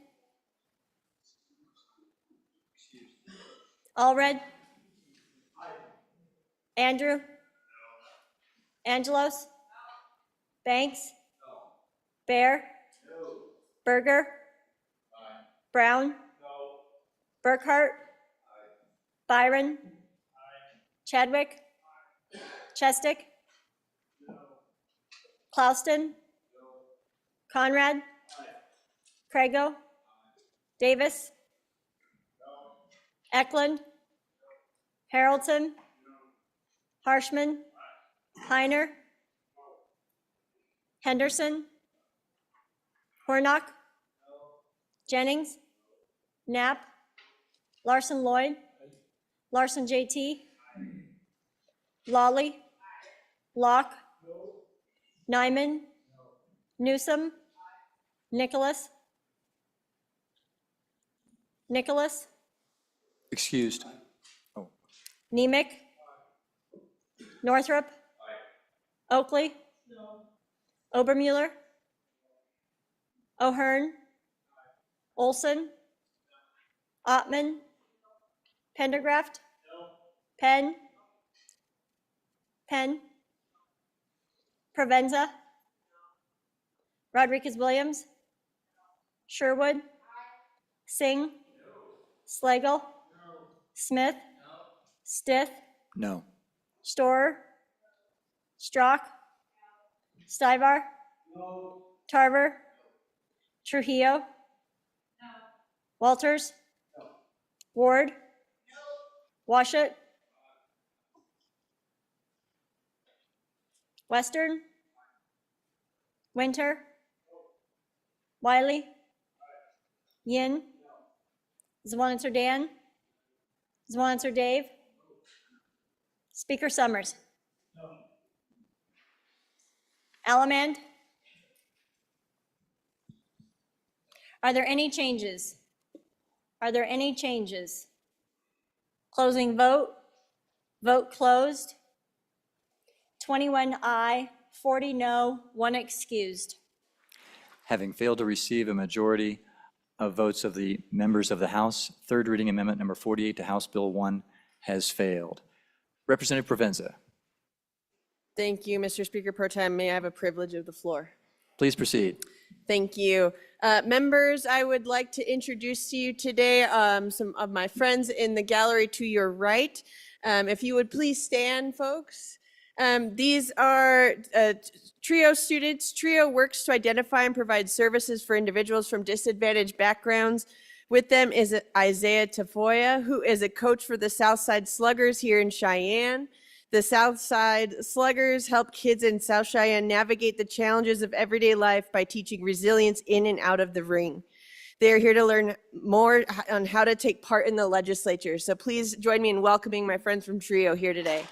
Allred? Andrew? Angelos? Banks? Bear? Berger? Brown? Burkhart? Byron? Chadwick? Chestick? Clauston? Conrad? Crago? Davis? Eklund? Harrelson? Harshman? Heiner? Henderson? Hornock? Jennings? Knapp? Larson Lloyd? Larson JT? Lawley? Locke? Nyman? Newsom? Nicholas? Nicholas? Excused. Nemec? Northrup? Oakley? Obermuller? O'Hearn? Olson? Ottman? Pendergraft? Penn? Penn? Provenza? Rodriguez-Williams? Sherwood? Singh? Slagle? Smith? Stith? No. Storer? Strock? Stivar? Tarver? Trujillo? Walters? Ward? Washut? Western? Winter? Wiley? Yin? Zwanitzer Dan? Zwanitzer Dave? Speaker Summers? Allemande? Are there any changes? Are there any changes? Closing vote. Vote closed. 21 aye, 40 no, 1 excused. Having failed to receive a majority of votes of the members of the House, third reading amendment number 48 to House Bill 1 has failed. Representative Provenza, Thank you, Mr. Speaker Pro Tem. May I have a privilege of the floor? please proceed. Thank you. Members, I would like to introduce to you today some of my friends in the gallery to your right. If you would please stand, folks. These are TRIO students. TRIO works to identify and provide services for individuals from disadvantaged backgrounds. With them is Isaiah Tafoya, who is a coach for the Southside Sluggers here in Cheyenne. The Southside Sluggers help kids in South Cheyenne navigate the challenges of everyday life by teaching resilience in and out of the ring. They are here to learn more on how to take part in the legislature. So please join me in welcoming my friends from TRIO here today.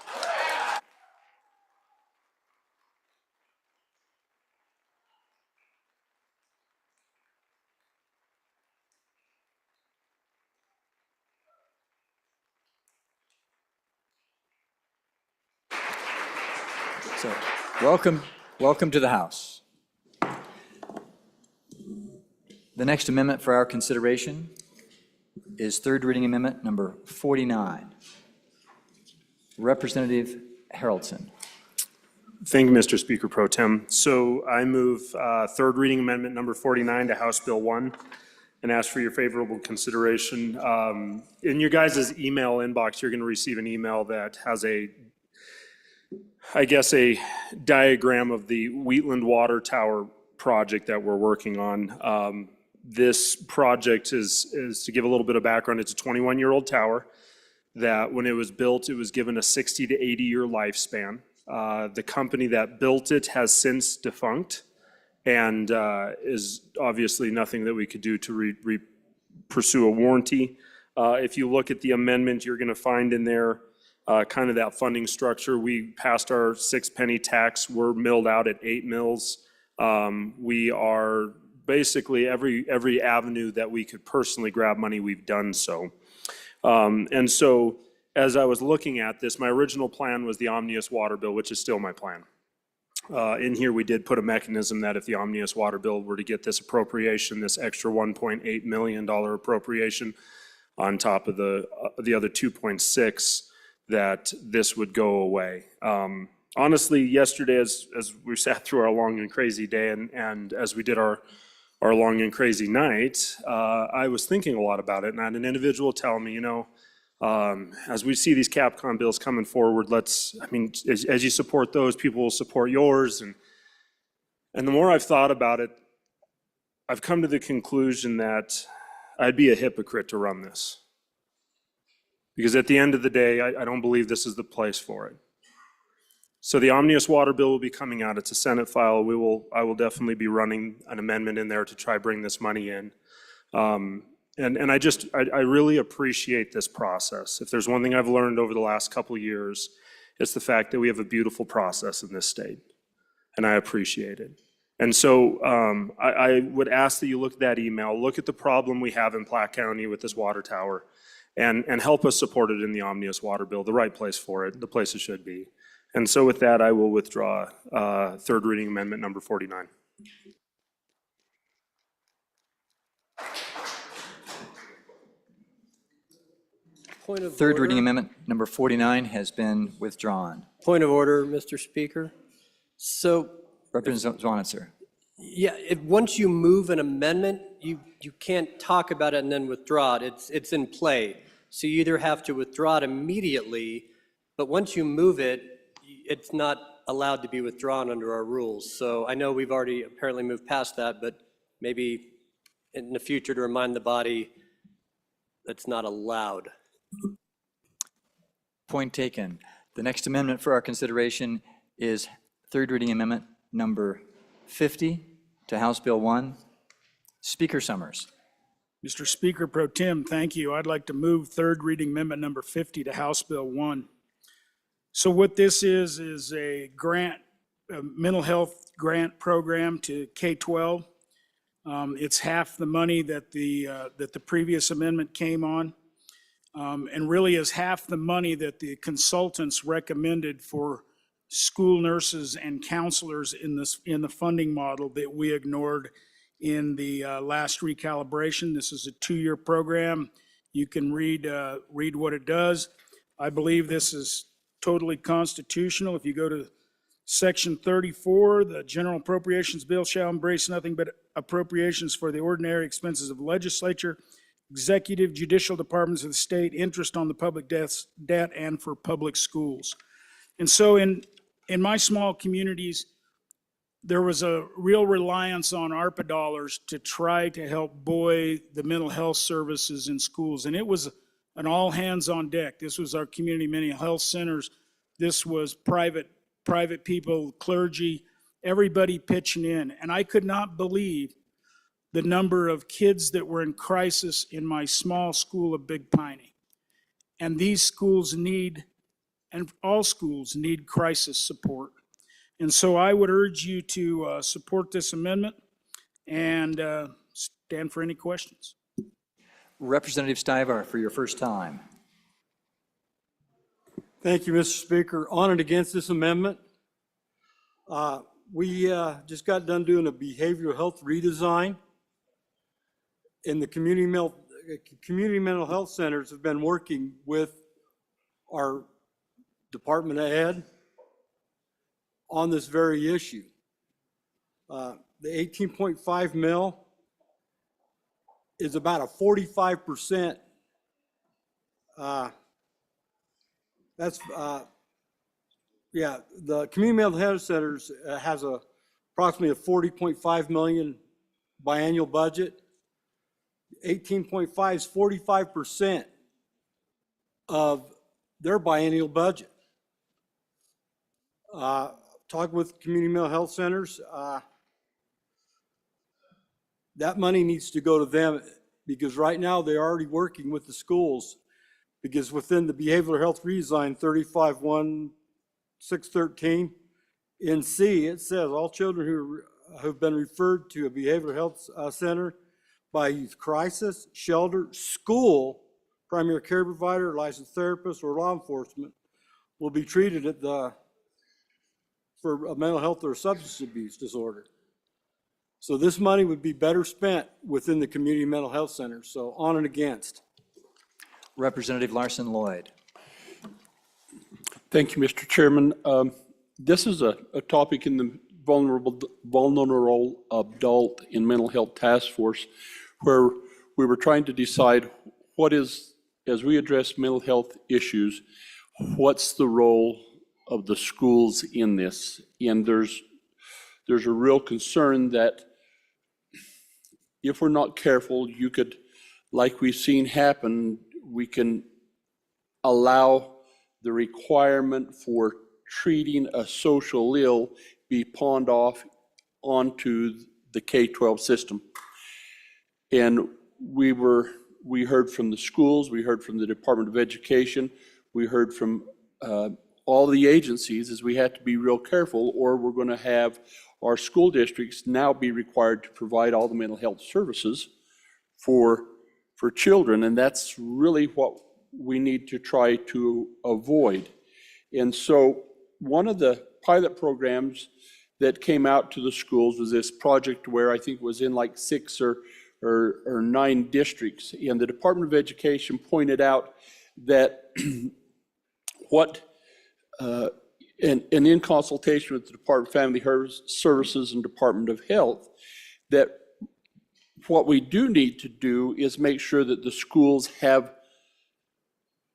So, welcome to the House. The next amendment for our consideration is third reading amendment number 49. Representative Haroldson. Thank you, Mr. Speaker Pro Tem. So I move third reading amendment number 49 to House Bill 1 and ask for your favorable consideration. In your guys' email inbox, you're going to receive an email that has a diagram of the Wheatland Water Tower project that we're working on. This project is to give a little bit of background, it's a 21-year-old tower that when it was built, it was given a 60 to 80-year lifespan. The company that built it has since defunct and is obviously nothing that we could do to pursue a warranty. If you look at the amendment, you're going to find in there kind of that funding structure. We passed our 6-penny tax. We're milled out at 8 mills. We are basically every avenue that we could personally grab money, we've done so. And so as I was looking at this, my original plan was the Omnibus Water Bill, which is still my plan. In here, we did put a mechanism that if the Omnibus Water Bill were to get this appropriation, this extra $1.8 million appropriation on top of the other 2.6, that this would go away. Honestly, yesterday, as we sat through our long and crazy day and as we did our long and crazy night, I was thinking a lot about it, and I had an individual tell me, as we see these Capcom bills coming forward, as you support those, people will support yours. And the more I've thought about it, I've come to the conclusion that I'd be a hypocrite to run this. Because at the end of the day, I don't believe this is the place for it. So the Omnibus Water Bill will be coming out. It's a Senate file. I will definitely be running an amendment in there to try bring this money in. And I really appreciate this process. If there's one thing I've learned over the last couple of years, it's the fact that we have a beautiful process in this state, and I appreciate it. And so I would ask that you look at that email, look at the problem we have in Platte County with this water tower, and help us support it in the Omnibus Water Bill, the right place for it, the place it should be. And so with that, I will withdraw third reading amendment number 49. Third reading amendment number 49 has been withdrawn. Point of order, Mr. Speaker. So, Representative Zwanitzer. yeah, once you move an amendment, you can't talk about it and then withdraw it. It's in play. So you either have to withdraw it immediately, but once you move it, it's not allowed to be withdrawn under our rules. So I know we've already apparently moved past that, but maybe in the future to remind the body that's not allowed. Point taken. The next amendment for our consideration is third reading amendment number 50 to House Bill 1. Speaker Summers. Mr. Speaker Pro Tem, thank you. I'd like to move third reading amendment number 50 to House Bill 1. So what this is a grant, a mental health grant program to K-12. It's half the money that the previous amendment came on, and really is half the money that the consultants recommended for school nurses and counselors in the funding model that we ignored in the last recalibration. This is a 2-year program. You can read what it does. I believe this is totally constitutional. If you go to Section 34, the General Appropriations Bill shall embrace nothing but appropriations for the ordinary expenses of the legislature, executive, judicial departments of the state, interest on the public debt, and for public schools. And so in my small communities, there was a real reliance on ARPA dollars to try to help buoy the mental health services in schools. And it was an all hands on deck. This was our community mental health centers. This was private people, clergy, everybody pitching in. And I could not believe the number of kids that were in crisis in my small school of Big Piney. And these schools need, and all schools need, crisis support. And so I would urge you to support this amendment and stand for any questions. Representative Stivar, for your first time. Thank you, Mr. Speaker. On and against this amendment. We just got done doing a behavioral health redesign. And the community mental health centers have been working with our Department of Ed on this very issue. The 18.5 mil is about a 45%. The community mental health centers has approximately a 40.5 million biannual budget. 18.5 is 45% of their biennial budget. Talk with community mental health centers. That money needs to go to them because right now they're already working with the schools, because within the behavioral health redesign 35-1-613 in C, it says all children who have been referred to a behavioral health center by youth crisis, shelter, school, primary care provider, licensed therapist, or law enforcement will be treated for a mental health or substance abuse disorder. So this money would be better spent within the community mental health centers. So on and against. Representative Larson Lloyd. Thank you, Mr. Chairman. This is a topic in the vulnerable adult in mental health task force, where we were trying to decide what is, as we address mental health issues, what's the role of the schools in this? And there's a real concern that if we're not careful, you could, like we've seen happen, we can allow the requirement for treating a social ill be pawned off onto the K-12 system. And we heard from the schools, we heard from the Department of Education, we heard from all the agencies, is we have to be real careful, or we're going to have our school districts now be required to provide all the mental health services for children, and that's really what we need to try to avoid. And so one of the pilot programs that came out to the schools was this project where I think it was in like 6 or 9 districts, and the Department of Education pointed out that and in consultation with the Department of Family Services and Department of Health, that what we do need to do is make sure that the schools have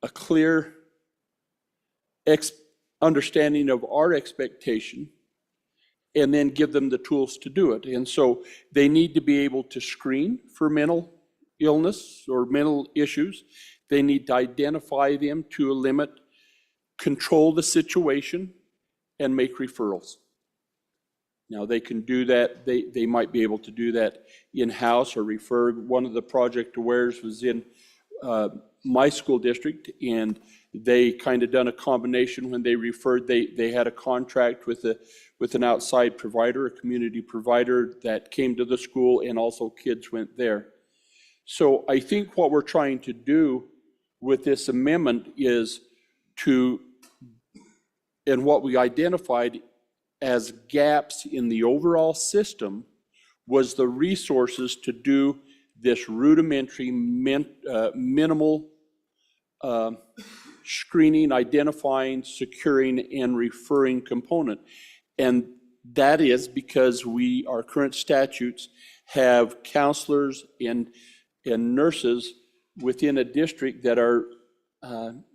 a clear understanding of our expectation and then give them the tools to do it. And so they need to be able to screen for mental illness or mental issues. They need to identify them to a limit, control the situation, and make referrals. Now they can do that, they might be able to do that in-house or refer. One of the Project Awares was in my school district, and they kind of done a combination. When they referred, they had a contract with an outside provider, a community provider that came to the school, and also kids went there. So I think what we're trying to do with this amendment is and what we identified as gaps in the overall system was the resources to do this rudimentary, minimal screening, identifying, securing, and referring component. And that is because our current statutes have counselors and nurses within a district that are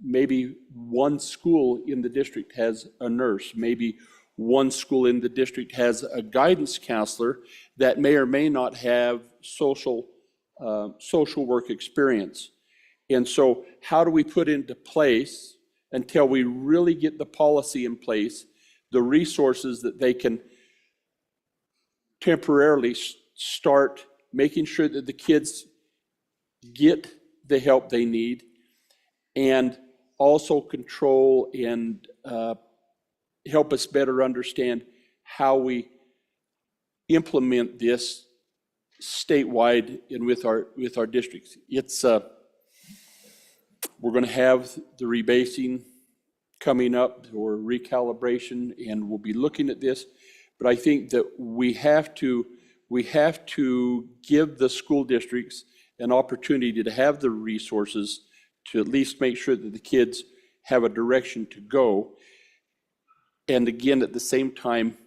maybe one school in the district has a nurse, maybe one school in the district has a guidance counselor that may or may not have social work experience. And so how do we put into place, until we really get the policy in place, the resources that they can temporarily start making sure that the kids get the help they need, and also control and help us better understand how we implement this statewide and with our districts. We're going to have the rebasing coming up or recalibration, and we'll be looking at this. But I think that we have to give the school districts an opportunity to have the resources to at least make sure that the kids have a direction to go. And again, at the same time,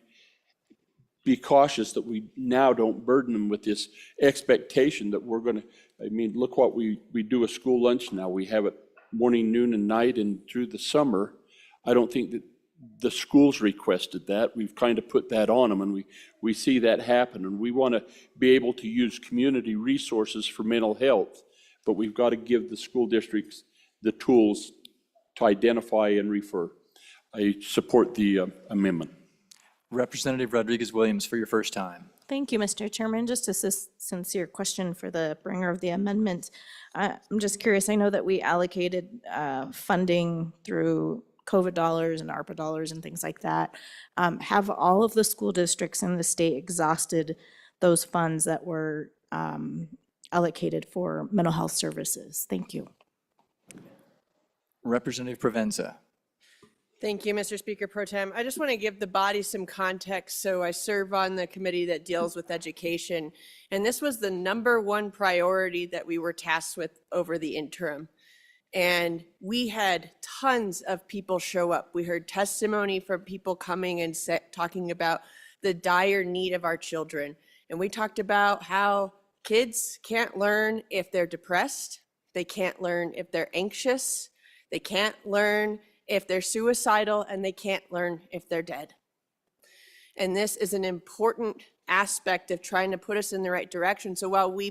be cautious that we now don't burden them with this expectation that we're going to, I mean, look what we do a school lunch now. We have it morning, noon, and night, and through the summer. I don't think that the schools requested that. We've kind of put that on them, and we see that happen. And we want to be able to use community resources for mental health, but we've got to give the school districts the tools to identify and refer. I support the amendment. Representative Rodriguez-Williams for your first time. Thank you, Mr. Chairman. Just a sincere question for the bringer of the amendment. I'm just curious, I know that we allocated funding through COVID dollars and ARPA dollars and things like that. Have all of the school districts in the state exhausted those funds that were allocated for mental health services? Thank you. Representative Provenza. Thank you, Mr. Speaker Pro Tem. I just want to give the body some context. So I serve on the committee that deals with education, and this was the #1 priority that we were tasked with over the interim. And we had tons of people show up. We heard testimony from people coming and talking about the dire need of our children. And we talked about how kids can't learn if they're depressed. They can't learn if they're anxious. They can't learn if they're suicidal, and they can't learn if they're dead. And this is an important aspect of trying to put us in the right direction. So while we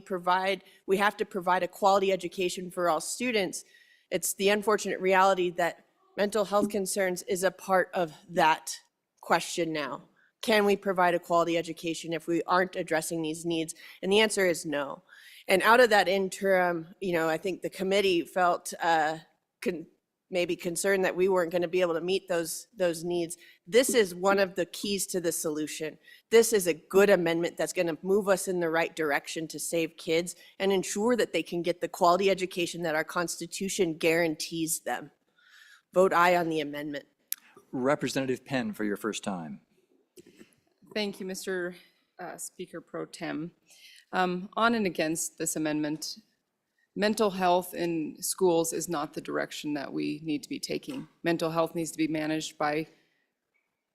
have to provide a quality education for all students, it's the unfortunate reality that mental health concerns is a part of that question now. Can we provide a quality education if we aren't addressing these needs? And the answer is no. And out of that interim, I think the committee felt maybe concerned that we weren't going to be able to meet those needs. This is one of the keys to the solution. This is a good amendment that's going to move us in the right direction to save kids and ensure that they can get the quality education that our Constitution guarantees them. Vote aye on the amendment. Representative Penn for your first time. Thank you, Mr. Speaker Pro Tem. On and against this amendment, mental health in schools is not the direction that we need to be taking. Mental health needs to be managed by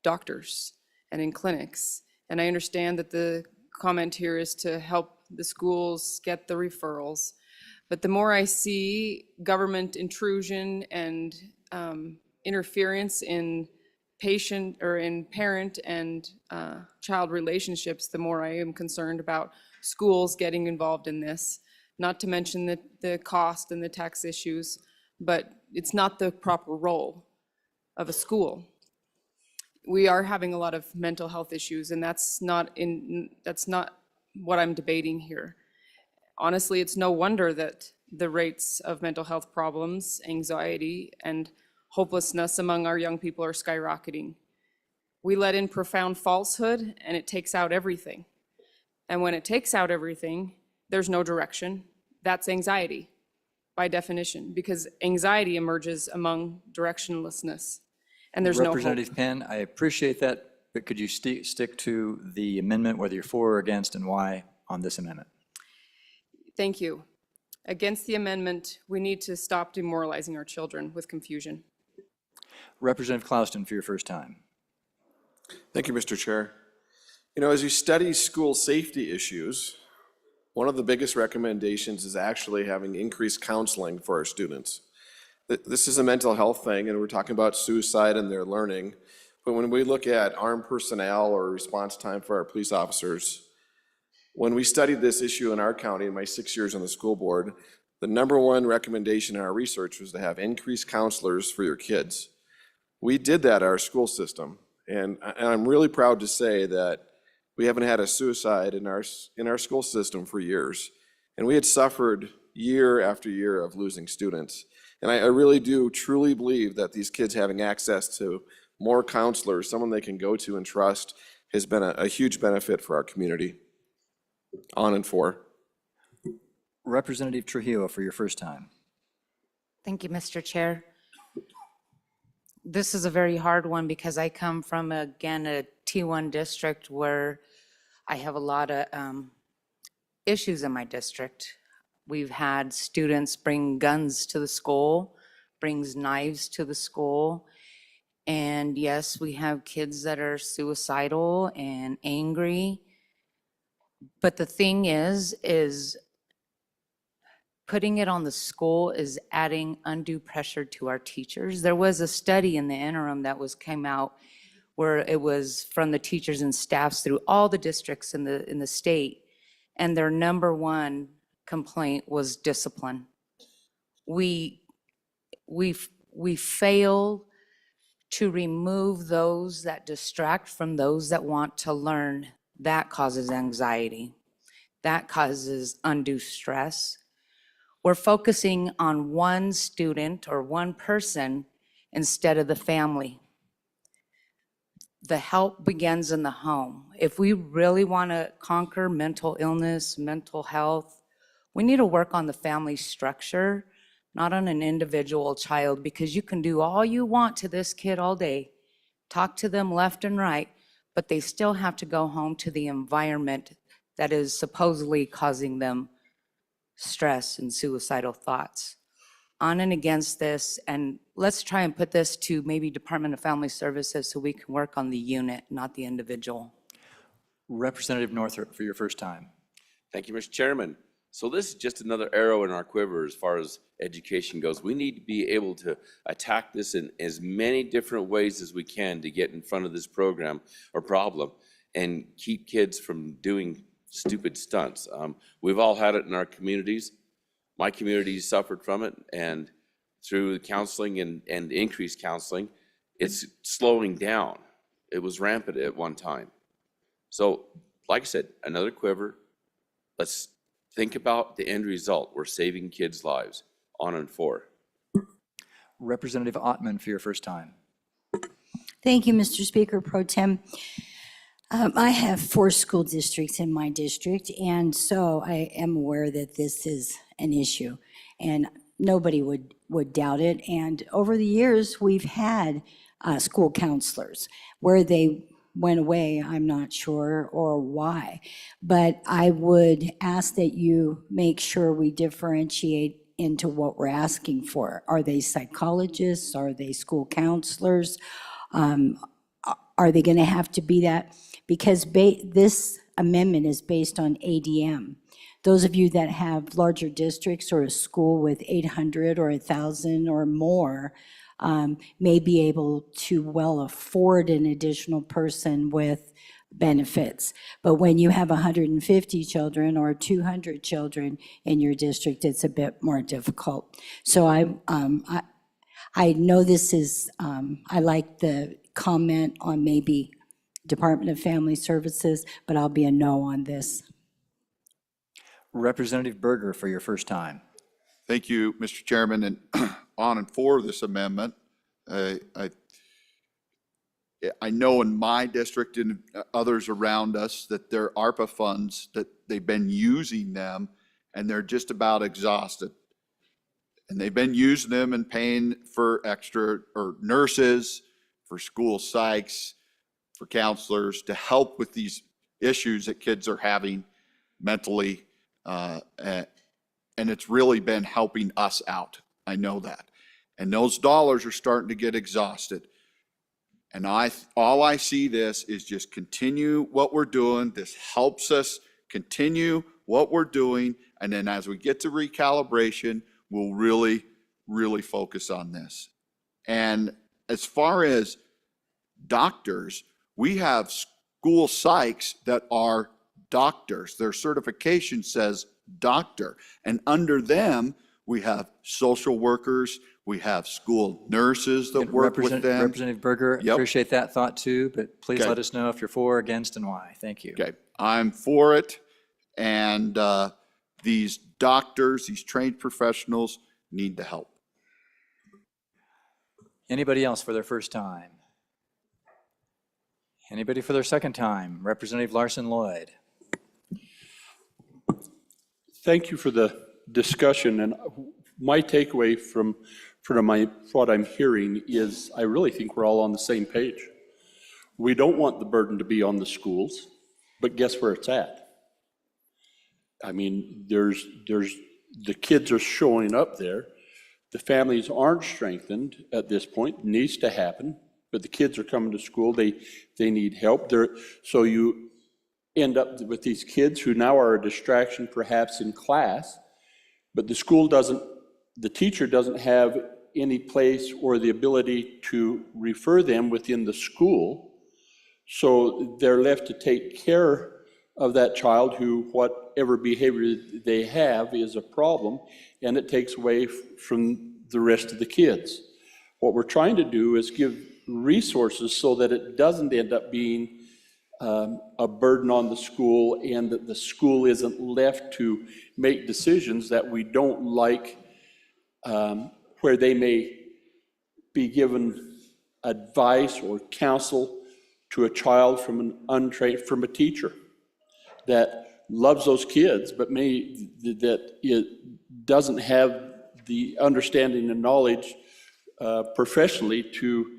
doctors and in clinics. And I understand that the comment here is to help the schools get the referrals. But the more I see government intrusion and interference in patient or in parent and child relationships, the more I am concerned about schools getting involved in this. Not to mention the cost and the tax issues, but it's not the proper role of a school. We are having a lot of mental health issues, and that's not what I'm debating here. Honestly, it's no wonder that the rates of mental health problems, anxiety, and hopelessness among our young people are skyrocketing. We let in profound falsehood, and it takes out everything. And when it takes out everything, there's no direction. That's anxiety by definition, because anxiety emerges among directionlessness, and there's no hope. Representative Penn, I appreciate that, but could you stick to the amendment, whether you're for or against, and why on this amendment? Thank you. Against the amendment, we need to stop demoralizing our children with confusion. Representative Clouston for your first time. Thank you, Mr. Chair. As you study school safety issues, one of the biggest recommendations is actually having increased counseling for our students. This is a mental health thing, and we're talking about suicide and their learning. But when we look at armed personnel or response time for our police officers, when we studied this issue in our county in my 6 years on the school board, the #1 recommendation in our research was to have increased counselors for your kids. We did that at our school system, and I'm really proud to say that we haven't had a suicide in our school system for years. And we had suffered year after year of losing students. And I really do truly believe that these kids having access to more counselors, someone they can go to and trust, has been a huge benefit for our community. On and for. Representative Trujillo for your first time. Thank you, Mr. Chair. this is a very hard one because I come from, again, a T1 district where I have a lot of issues in my district. We've had students bring guns to the school, brings knives to the school. And yes, we have kids that are suicidal and angry. But the thing is putting it on the school is adding undue pressure to our teachers. There was a study in the interim that came out where it was from the teachers and staffs through all the districts in the state, and their number one complaint was discipline. We fail to remove those that distract from those that want to learn. That causes anxiety. That causes undue stress. We're focusing on one student or one person instead of the family. The help begins in the home. If we really want to conquer mental illness, mental health, we need to work on the family structure, not on an individual child, because you can do all you want to this kid all day, talk to them left and right, but they still have to go home to the environment that is supposedly causing them stress and suicidal thoughts. On and against this, and let's try and put this to maybe Department of Family Services so we can work on the unit, not the individual. Representative Northrop for your first time. Thank you, Mr. Chairman. So this is just another arrow in our quiver as far as education goes. We need to be able to attack this in as many different ways as we can to get in front of this program or problem and keep kids from doing stupid stunts. We've all had it in our communities. My community suffered from it, and through counseling and increased counseling, it's slowing down. It was rampant at one time. So, like I said, another quiver. Let's think about the end result. We're saving kids' lives on and for. Representative Ottman for your first time. Thank you, Mr. Speaker Pro Tem. I have 4 school districts in my district, and so I am aware that this is an issue, and nobody would doubt it. And over the years, we've had school counselors. Where they went away, I'm not sure, or why. But I would ask that you make sure we differentiate into what we're asking for. Are they psychologists? Are they school counselors? Are they going to have to be that? Because this amendment is based on ADM. Those of you that have larger districts or a school with 800 or 1,000 or more may be able to well afford an additional person with benefits. But when you have 150 children or 200 children in your district, it's a bit more difficult. So I know this is, I like the comment on maybe Department of Family Services, but I'll be a no on this. Representative Berger for your first time. Thank you, Mr. Chairman, and on and for this amendment. I know in my district and others around us that there are ARPA funds that they've been using them and they're just about exhausted. And they've been using them and paying for extra or nurses, for school psychs, for counselors to help with these issues that kids are having mentally. And it's really been helping us out. I know that. And those dollars are starting to get exhausted. And all I see this is just continue what we're doing. This helps us continue what we're doing. And then as we get to recalibration, we'll really, really focus on this. And as far as doctors, we have school psychs that are doctors. Their certification says doctor. And under them, we have social workers, we have school nurses that work with them. Representative Berger, Yep. appreciate that thought too, but please Okay. let us know if you're for, against, and why. Thank you. Okay, I'm for it. And these doctors, these trained professionals need the help. Anybody else for their first time? Anybody for their second time? Representative Larson Lloyd. Thank you for the discussion, and my takeaway from from what I'm hearing is, I really think we're all on the same page. We don't want the burden to be on the schools, but guess where it's at? I mean, the kids are showing up there. The families aren't strengthened at this point, needs to happen, but the kids are coming to school, they need help. So you end up with these kids who now are a distraction perhaps in class, but the teacher doesn't have any place or the ability to refer them within the school. So they're left to take care of that child who, whatever behavior they have is a problem, and it takes away from the rest of the kids. What we're trying to do is give resources so that it doesn't end up being a burden on the school, and that the school isn't left to make decisions that we don't like, where they may be given advice or counsel to a child from from a teacher that loves those kids, but that it doesn't have the understanding and knowledge professionally to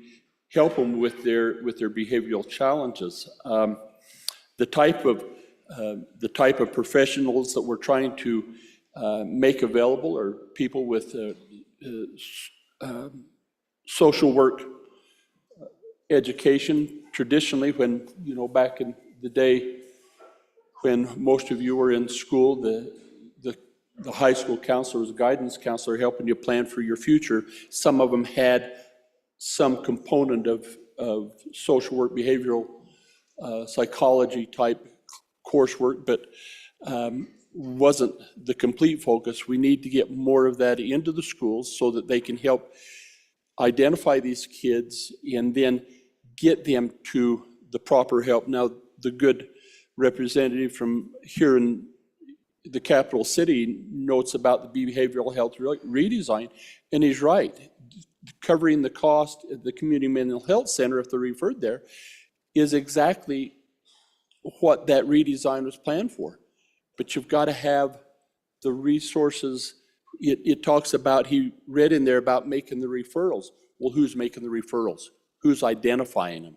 help them with their behavioral challenges. The type of professionals that we're trying to make available are people with social work education. Traditionally, when, back in the day when most of you were in school, the high school counselor was a guidance counselor helping you plan for your future. Some of them had some component of social work, behavioral psychology type coursework, but wasn't the complete focus. We need to get more of that into the schools so that they can help identify these kids and then get them to the proper help. Now, the good representative from here in the capital city notes about the behavioral health redesign, and he's right. Covering the cost at the community mental health center, if they're referred there, is exactly what that redesign was planned for. But you've got to have the resources. It talks about, he read in there about making the referrals. Well, who's making the referrals? Who's identifying them?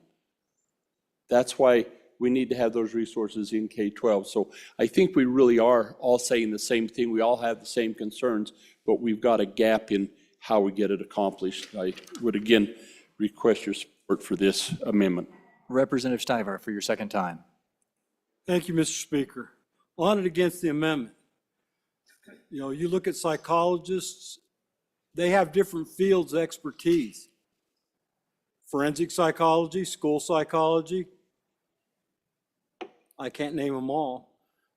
That's why we need to have those resources in K-12. So I think we really are all saying the same thing. We all have the same concerns, but we've got a gap in how we get it accomplished. I would again request your support for this amendment. Representative Stiver, for your second time. Thank you, Mr. Speaker. On and against the amendment. You look at psychologists, they have different fields of expertise. Forensic psychology, school psychology, I can't name them all.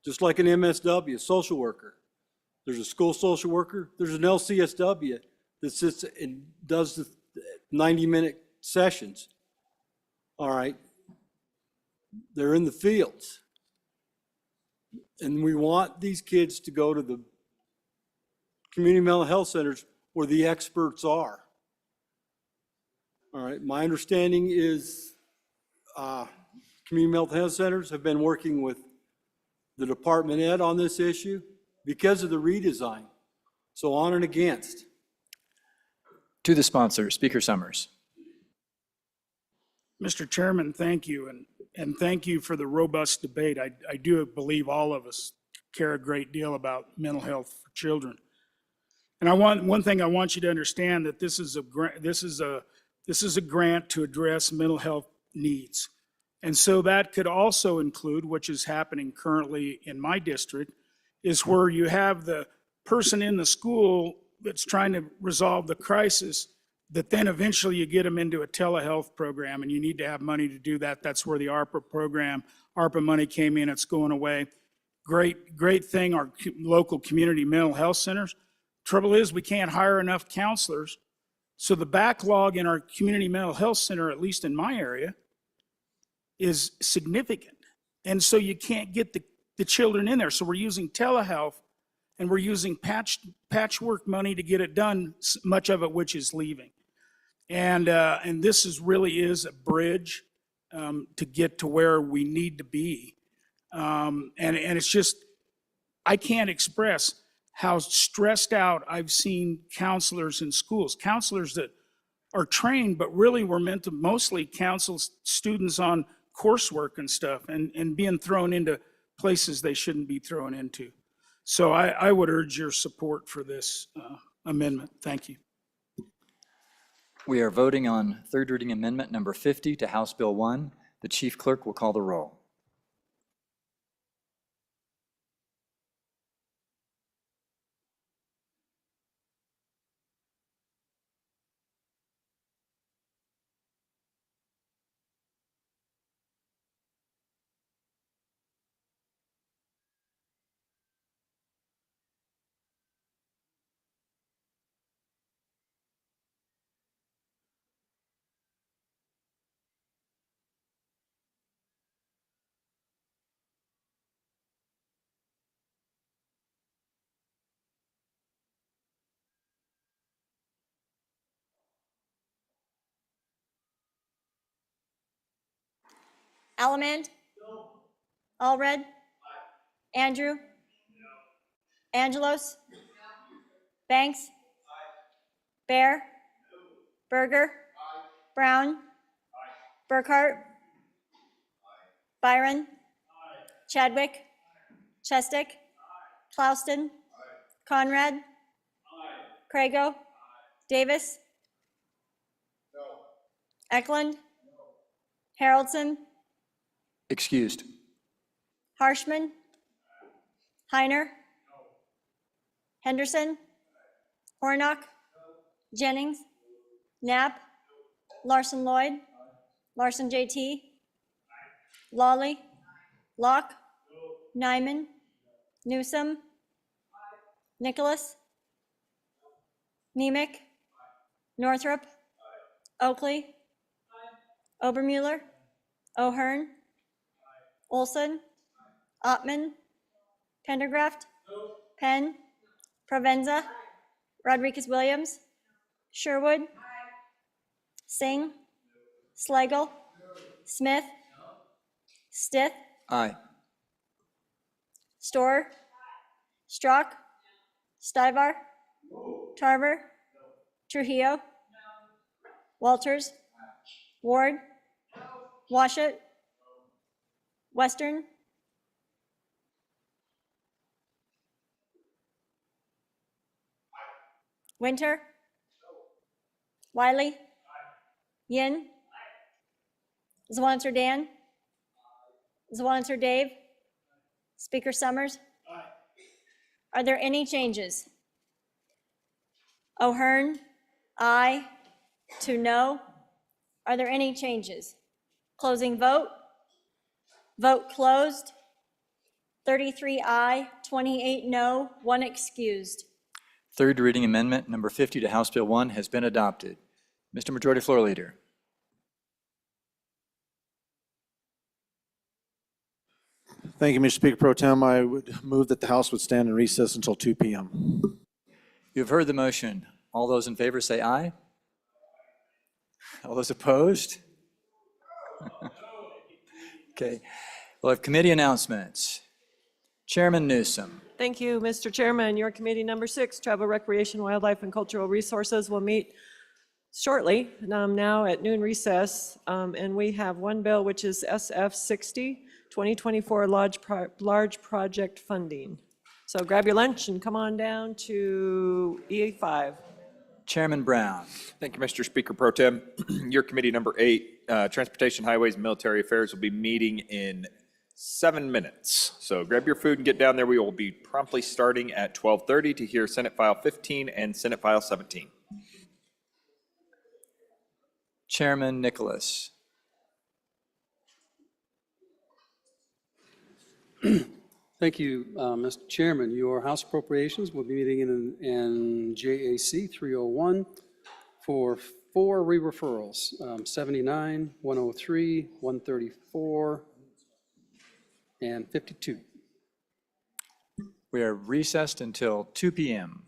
Just like an MSW, a social worker. There's a school social worker, there's an LCSW that sits and does the 90-minute sessions. All right, they're in the fields. And we want these kids to go to the community mental health centers where the experts are. All right, my understanding is community mental health centers have been working with the Department Ed on this issue because of the redesign. So on and against. To the sponsor, Speaker Summers. Mr. Chairman, thank you, and thank you for the robust debate. I do believe all of us care a great deal about mental health for children. And one thing I want you to understand, that this is a grant to address mental health needs. And so that could also include, which is happening currently in my district, is where you have the person in the school that's trying to resolve the crisis, that then eventually you get them into a telehealth program, and you need to have money to do that. That's where the ARPA money came in. It's going away. Great thing, our local community mental health centers. Trouble is, we can't hire enough counselors. So the backlog in our community mental health center, at least in my area, is significant. And so you can't get the children in there. So we're using telehealth, and we're using patchwork money to get it done, much of it which is leaving. And this really is a bridge to get to where we need to be. And it's just, I can't express how stressed out I've seen counselors in schools, counselors that are trained, but really were meant to mostly counsel students on coursework and stuff, and being thrown into places they shouldn't be thrown into. So I would urge your support for this amendment. Thank you. We are voting on third reading amendment number 50 to House Bill 1. The chief clerk will call the roll. Allemand? Allred? Andrew? Angelos? Banks? Bear? Berger? Brown? Burkhart? Byron? Chadwick? Chestick? Clauston? Conrad? Crago? Davis? Eklund? Haroldson? Excused. Harshman? Heiner? Henderson? Hornock? Jennings? Knapp? Larson Lloyd? Larson JT? Lawley? Locke? Nyman? Newsom? Nicholas? Nemec? Northrop? Oakley? Obermuller? O'Hearn? Olson? Ottman? Pendergraft? Penn? Provenza? Rodriguez-Williams? Sherwood? Singh? Slagle? Smith? Stith? Aye. Storer? Strzok? Stivar? Tarver? Trujillo? Walters? Ward? Washut? Western? Winter? Wiley? Yin? Zwanzer Dan? Zwanzer Dave? Speaker Summers? Are there any changes? O'Hearn? Aye. To no. Are there any changes? Closing vote? Vote closed. 33 aye, 28 no, 1 excused. Third reading amendment number 50 to House Bill 1 has been adopted. Mr. Majority Floor Leader. Thank you, Mr. Speaker Pro Tem. I would move that the House would stand in recess until 2 p.m. You have heard the motion. All those in favor say aye. All those opposed? Okay. We'll have committee announcements. Chairman Newsom. Thank you, Mr. Chairman. Your committee number 6, Travel, Recreation, Wildlife, and Cultural Resources, will meet shortly, now at noon recess. And we have one bill, which is SF 60, 2024 large project funding. So grab your lunch and come on down to E5. Chairman Brown. Thank you, Mr. Speaker Pro Tem. Your committee number 8, Transportation, Highways, and Military Affairs, will be meeting in 7 minutes. So grab your food and get down there. We will be promptly starting at 12:30 to hear Senate File 15 and Senate File 17. Chairman Nicholas. Thank you, Mr. Chairman. Your House Appropriations will be meeting in JAC 301 for 4 re-referrals, 79, 103, 134, and 52. We are recessed until 2 p.m.